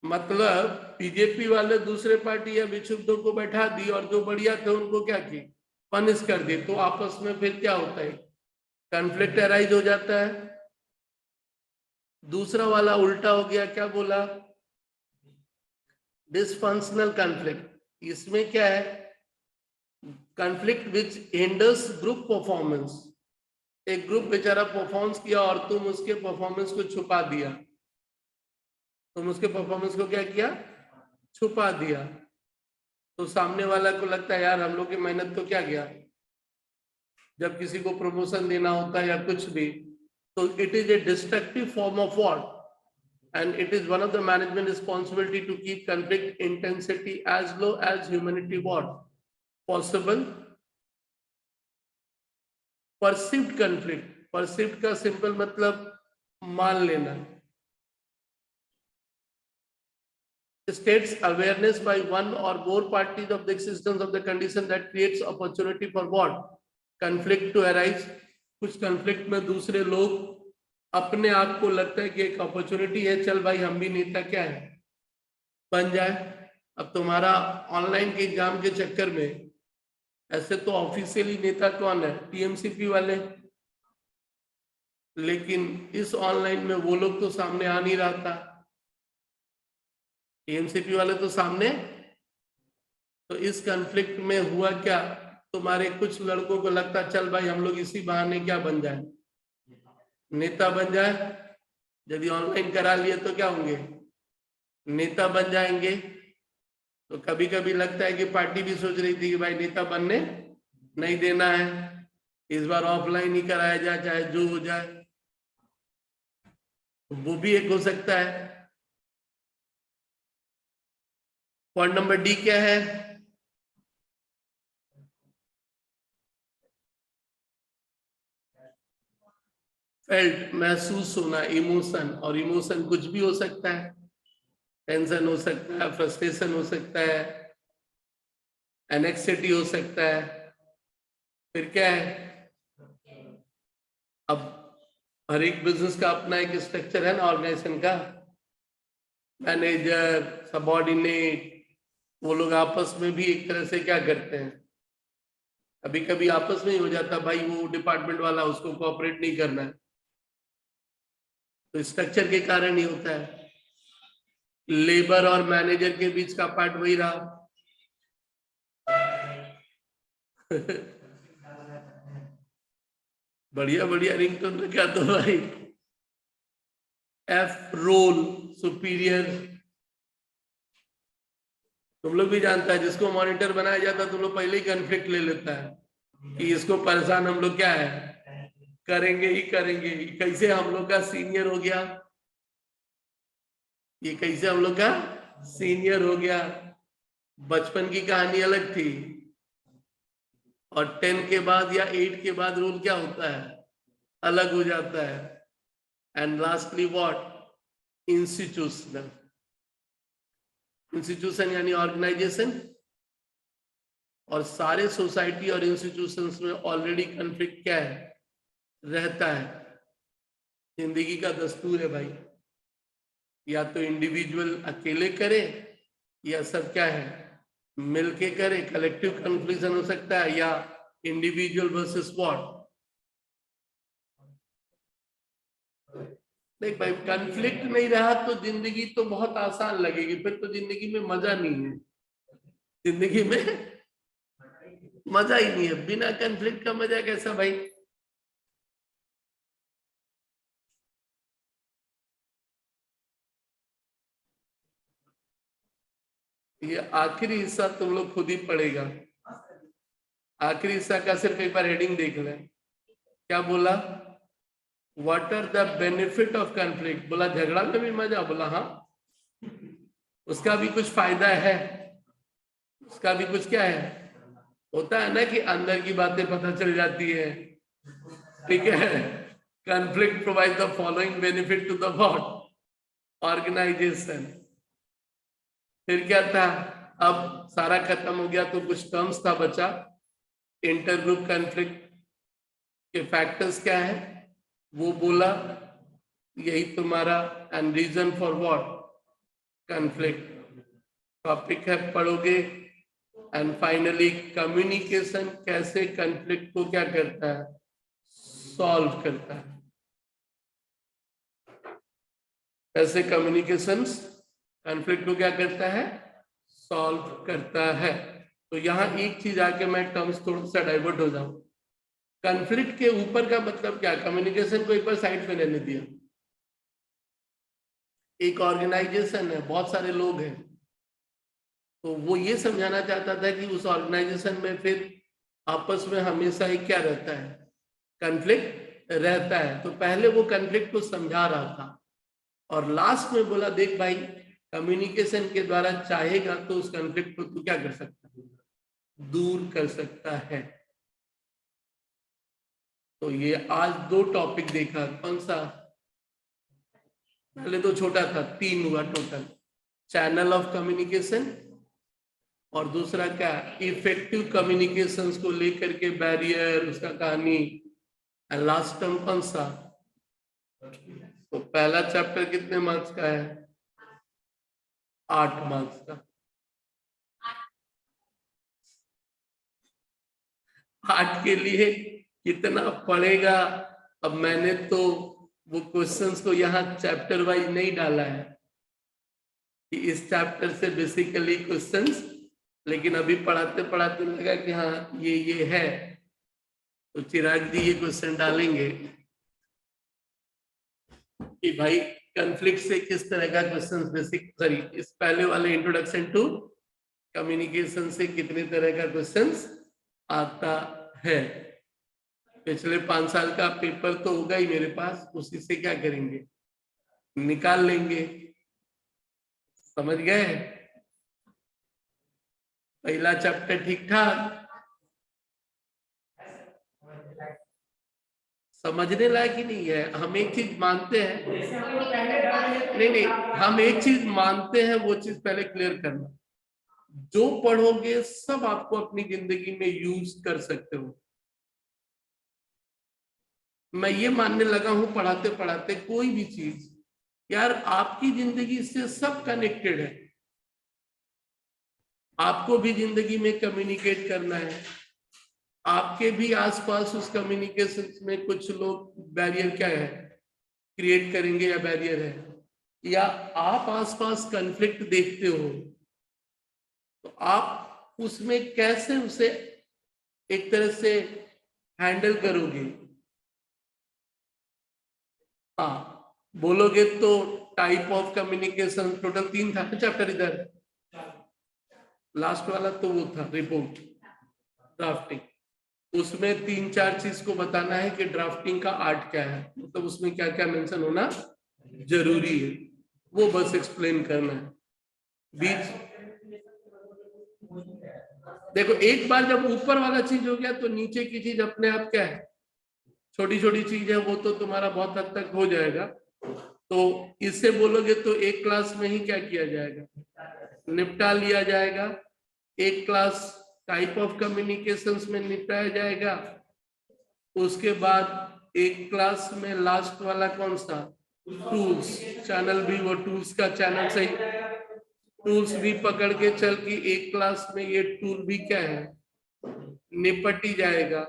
मतलब बीजेपी वाले दूसरे पार्टी या विक्षुब्धों को बैठा दी और जो बढ़िया थे उनको क्या की? पनिश कर दी। तो आपस में फिर क्या होता है? कॉन्फ्लिक्ट अराइज हो जाता है। दूसरा वाला उल्टा हो गया, क्या बोला? Dysfunctional conflict. इसमें क्या है? कॉन्फ्लिक्ट विच हिंडर्स ग्रुप परफॉर्मेंस। एक ग्रुप बेचारा परफॉर्मेंस किया और तुम उसके परफॉर्मेंस को छुपा दिया। तुम उसके परफॉर्मेंस को क्या किया? छुपा दिया। तो सामने वाला को लगता है यार हम लोग की मेहनत तो क्या गया। जब किसी को प्रमोशन देना होता है या कुछ भी, तो it is a destructive form of what, and it is one of the management responsibility to keep conflict intensity as low as humanity what possible. perceived conflict, perceived का सिंपल मतलब मान लेना। states awareness by one or more parties of the existence of the condition that creates opportunity for what conflict to arise. कुछ conflict में दूसरे लोग अपने आप को लगता है कि एक अपॉर्चुनिटी है, चल भाई हम भी नेता क्या है बन जाए। अब तुम्हारा ऑनलाइन के एग्जाम के चक्कर में ऐसे तो ऑफिशियली नेता कौन है? टीएमसीपी वाले। लेकिन इस ऑनलाइन में वो लोग तो सामने आ नहीं रहा था, टीएमसीपी वाले तो सामने। तो इस कॉन्फ्लिक्ट में हुआ क्या? तुम्हारे कुछ लड़कों को लगता चल भाई हम लोग इसी बहाने क्या बन जाए, नेता बन जाए। यदि ऑनलाइन करा लिए तो क्या होंगे? नेता बन जाएंगे। तो कभी कभी लगता है कि पार्टी भी सोच रही थी कि भाई नेता बनने नहीं देना है, इस बार ऑफलाइन ही कराया जाए चाहे जो हो जाए। वो भी एक हो सकता है। पॉइंट नंबर डी क्या है? फेल्ट महसूस होना, इमोशन। और इमोशन कुछ भी हो सकता है, टेंशन हो सकता है, फ्रस्ट्रेशन हो सकता है, एनेक्सिटी हो सकता है। फिर क्या है? अब हर एक बिजनेस का अपना एक स्ट्रक्चर है ना ऑर्गेनाइजेशन का। मैनेजर, सबॉर्डिनेट, वो लोग आपस में भी एक तरह से क्या करते हैं, कभी कभी आपस में ही हो जाता भाई वो डिपार्टमेंट वाला उसको कोऑपरेट नहीं करना है, तो स्ट्रक्चर के कारण ही होता है। लेबर और मैनेजर के बीच का पार्ट वही रहा। बढ़िया बढ़िया रिंगटोन रखा तो भाई। एफ रोल सुपीरियर, तुम लोग भी जानता है जिसको मॉनिटर बनाया जाता है तुम लोग पहले ही कॉन्फ्लिक्ट ले लेता है कि इसको परेशान हम लोग क्या है करेंगे ही करेंगे। कैसे हम लोग का सीनियर हो गया, ये कैसे हम लोग का सीनियर हो गया। बचपन की कहानी अलग थी, और 10 के बाद या 8 के बाद रूल क्या होता है, अलग हो जाता है। And lastly what? Institutional. Institution यानी ऑर्गेनाइजेशन। और सारे सोसाइटी और इंस्टीट्यूशंस में ऑलरेडी कॉन्फ्लिक्ट क्या है, रहता है। जिंदगी का दस्तूर है भाई, या तो इंडिविजुअल अकेले करे या सब क्या है मिलके करे, कलेक्टिव कंक्लूजन हो सकता है, या इंडिविजुअल वर्सेस व्हाट देख भाई, कन्फ्लिक्ट नहीं रहा तो जिंदगी तो बहुत आसान लगेगी, फिर तो जिंदगी में मजा नहीं है। जिंदगी में मजा ही नहीं है, बिना कन्फ्लिक्ट का मजा कैसा भाई? ये आखिरी हिस्सा तुम लोग खुद ही पढ़ेगा। आखिरी हिस्सा का सिर्फ एक बार हेडिंग देख लें। क्या बोला? What are the benefit of conflict? बोला झगड़ा में भी मजा? बोला हाँ, उसका भी कुछ फायदा है। उसका भी कुछ क्या है, होता है ना कि अंदर की बातें पता चल जाती है। ठीक है। Conflict provide the following benefit to the what? Organisation. फिर क्या था? अब सारा खत्म हो गया तो कुछ टर्म्स था बचा। इंटर ग्रुप कन्फ्लिक्ट के फैक्टर्स क्या है वो बोला, यही तुम्हारा and reason for what? Conflict topic है, पढ़ोगे। एंड फाइनली कम्युनिकेशन कैसे कन्फ्लिक्ट को क्या करता है? सॉल्व करता है। कैसे कम्युनिकेशंस कन्फ्लिक्ट को क्या करता है? सॉल्व करता है। तो यहाँ एक चीज आके मैं टर्म्स थोड़ा सा डाइवर्ट हो जाऊं। कन्फ्लिक्ट के ऊपर का मतलब क्या? कम्युनिकेशन को एक बार साइड पे रहने दिया। एक ऑर्गेनाइजेशन है, बहुत सारे लोग हैं, तो वो ये समझाना चाहता था कि उस ऑर्गेनाइजेशन में फिर आपस में हमेशा ही क्या रहता है? कन्फ्लिक्ट रहता है। तो पहले वो कन्फ्लिक्ट को समझा रहा था और लास्ट में बोला देख भाई, कम्युनिकेशन के द्वारा चाहेगा तो उस कन्फ्लिक्ट को तू क्या कर सकता है? दूर कर सकता है। तो ये आज दो टॉपिक देखा। कौन सा? पहले तो छोटा था, 3 हुआ टोटल। चैनल ऑफ कम्युनिकेशन, और दूसरा क्या? इफेक्टिव कम्युनिकेशंस को लेकर के बैरियर, उसका कहानी। लास्ट टर्म कौन सा? तो पहला चैप्टर कितने मार्क्स का है? 8 मार्क्स का। 8 के लिए कितना पड़ेगा? अब मैंने तो वो क्वेश्चंस को यहाँ चैप्टर वाइज नहीं डाला है कि इस चैप्टर से बेसिकली क्वेश्चंस, लेकिन अभी पढ़ाते पढ़ाते लगा कि हाँ ये है, तो चिराग जी ये क्वेश्चन डालेंगे कि भाई कन्फ्लिक्ट से किस तरह का क्वेश्चन, बेसिक सॉरी इस पहले वाले इंट्रोडक्शन टू कम्युनिकेशन से कितने तरह का क्वेश्चन आता है। पिछले 5 साल का पेपर तो होगा ही मेरे पास, उसी से क्या करेंगे? निकाल लेंगे। समझ गए? पहला चैप्टर ठीक ठाक, समझने लायक ही नहीं है। हम एक चीज मानते हैं, नहीं नहीं, हम एक चीज मानते हैं, वो चीज पहले क्लियर करना। जो पढ़ोगे सब आपको अपनी जिंदगी में यूज कर सकते हो। मैं ये मानने लगा हूं पढ़ाते पढ़ाते, कोई भी चीज यार आपकी जिंदगी से सब कनेक्टेड है। आपको भी जिंदगी में कम्युनिकेट करना है, आपके भी आसपास उस कम्युनिकेशन में कुछ लोग बैरियर क्या है क्रिएट करेंगे या बैरियर है, या आप आसपास कन्फ्लिक्ट देखते हो तो आप उसमें कैसे उसे एक तरह से हैंडल करोगे। हाँ, बोलोगे तो टाइप ऑफ कम्युनिकेशन, टोटल 3 था चैप्टर इधर। लास्ट वाला तो वो था रिपोर्ट ड्राफ्टिंग। उसमें 3-4 चीज को बताना है कि ड्राफ्टिंग का आर्ट क्या है, मतलब उसमें क्या क्या मेंशन होना जरूरी है, वो बस एक्सप्लेन करना है। बीच देखो, एक बार जब ऊपर वाला चीज हो गया तो नीचे की चीज अपने आप क्या है, छोटी छोटी चीज है, वो तो तुम्हारा बहुत हद तक हो जाएगा। तो इससे बोलोगे तो एक क्लास में ही क्या किया जाएगा, निपटा लिया जाएगा। एक क्लास टाइप ऑफ कम्युनिकेशंस में निपटाया जाएगा। उसके बाद एक क्लास में लास्ट वाला कौन सा, टूल्स। चैनल भी वो टूल्स का चैनल सही, टूल्स भी पकड़ के चल कि एक क्लास में ये टूल भी क्या है, निपट ही जाएगा।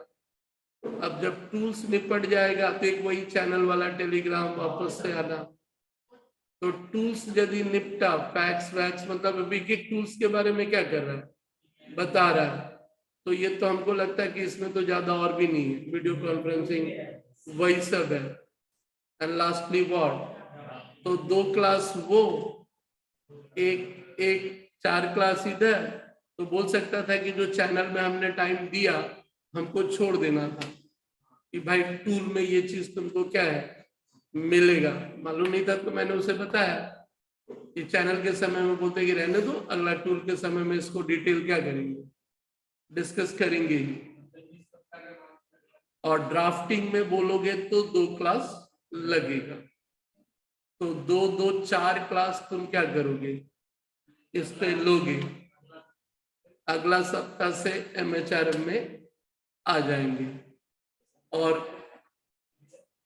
अब जब टूल्स निपट जाएगा तो एक वही चैनल वाला टेलीग्राम वापस से आना। तो टूल्स यदि निपटा, फैक्स वैक्स मतलब अभी के टूल्स के बारे में क्या कर रहा है, बता रहा है। तो ये तो हमको लगता है कि इसमें तो ज्यादा और भी नहीं है, वीडियो कॉन्फ्रेंसिंग वही सब है। एंड लास्टली व्हाट, तो 2 क्लास वो, एक एक 4 क्लास इधर। तो बोल सकता था कि जो चैनल में हमने टाइम दिया हमको छोड़ देना था कि भाई टूल में ये चीज तुमको क्या है मिलेगा, मालूम नहीं था। तो मैंने उसे बताया कि चैनल के समय में बोलते कि रहने दो, अगला टूल के समय में इसको डिटेल क्या करेंगे, डिस्कस करेंगे। और ड्राफ्टिंग में बोलोगे तो 2 क्लास लगेगा। तो 2 2 4 क्लास तुम क्या करोगे, इस पे लोगे। अगला सप्ताह से एमएचआरएम में आ जाएंगे और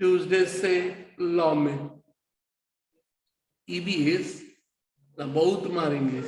ट्यूसडे से लॉ में। ईबीएस बहुत मारेंगे।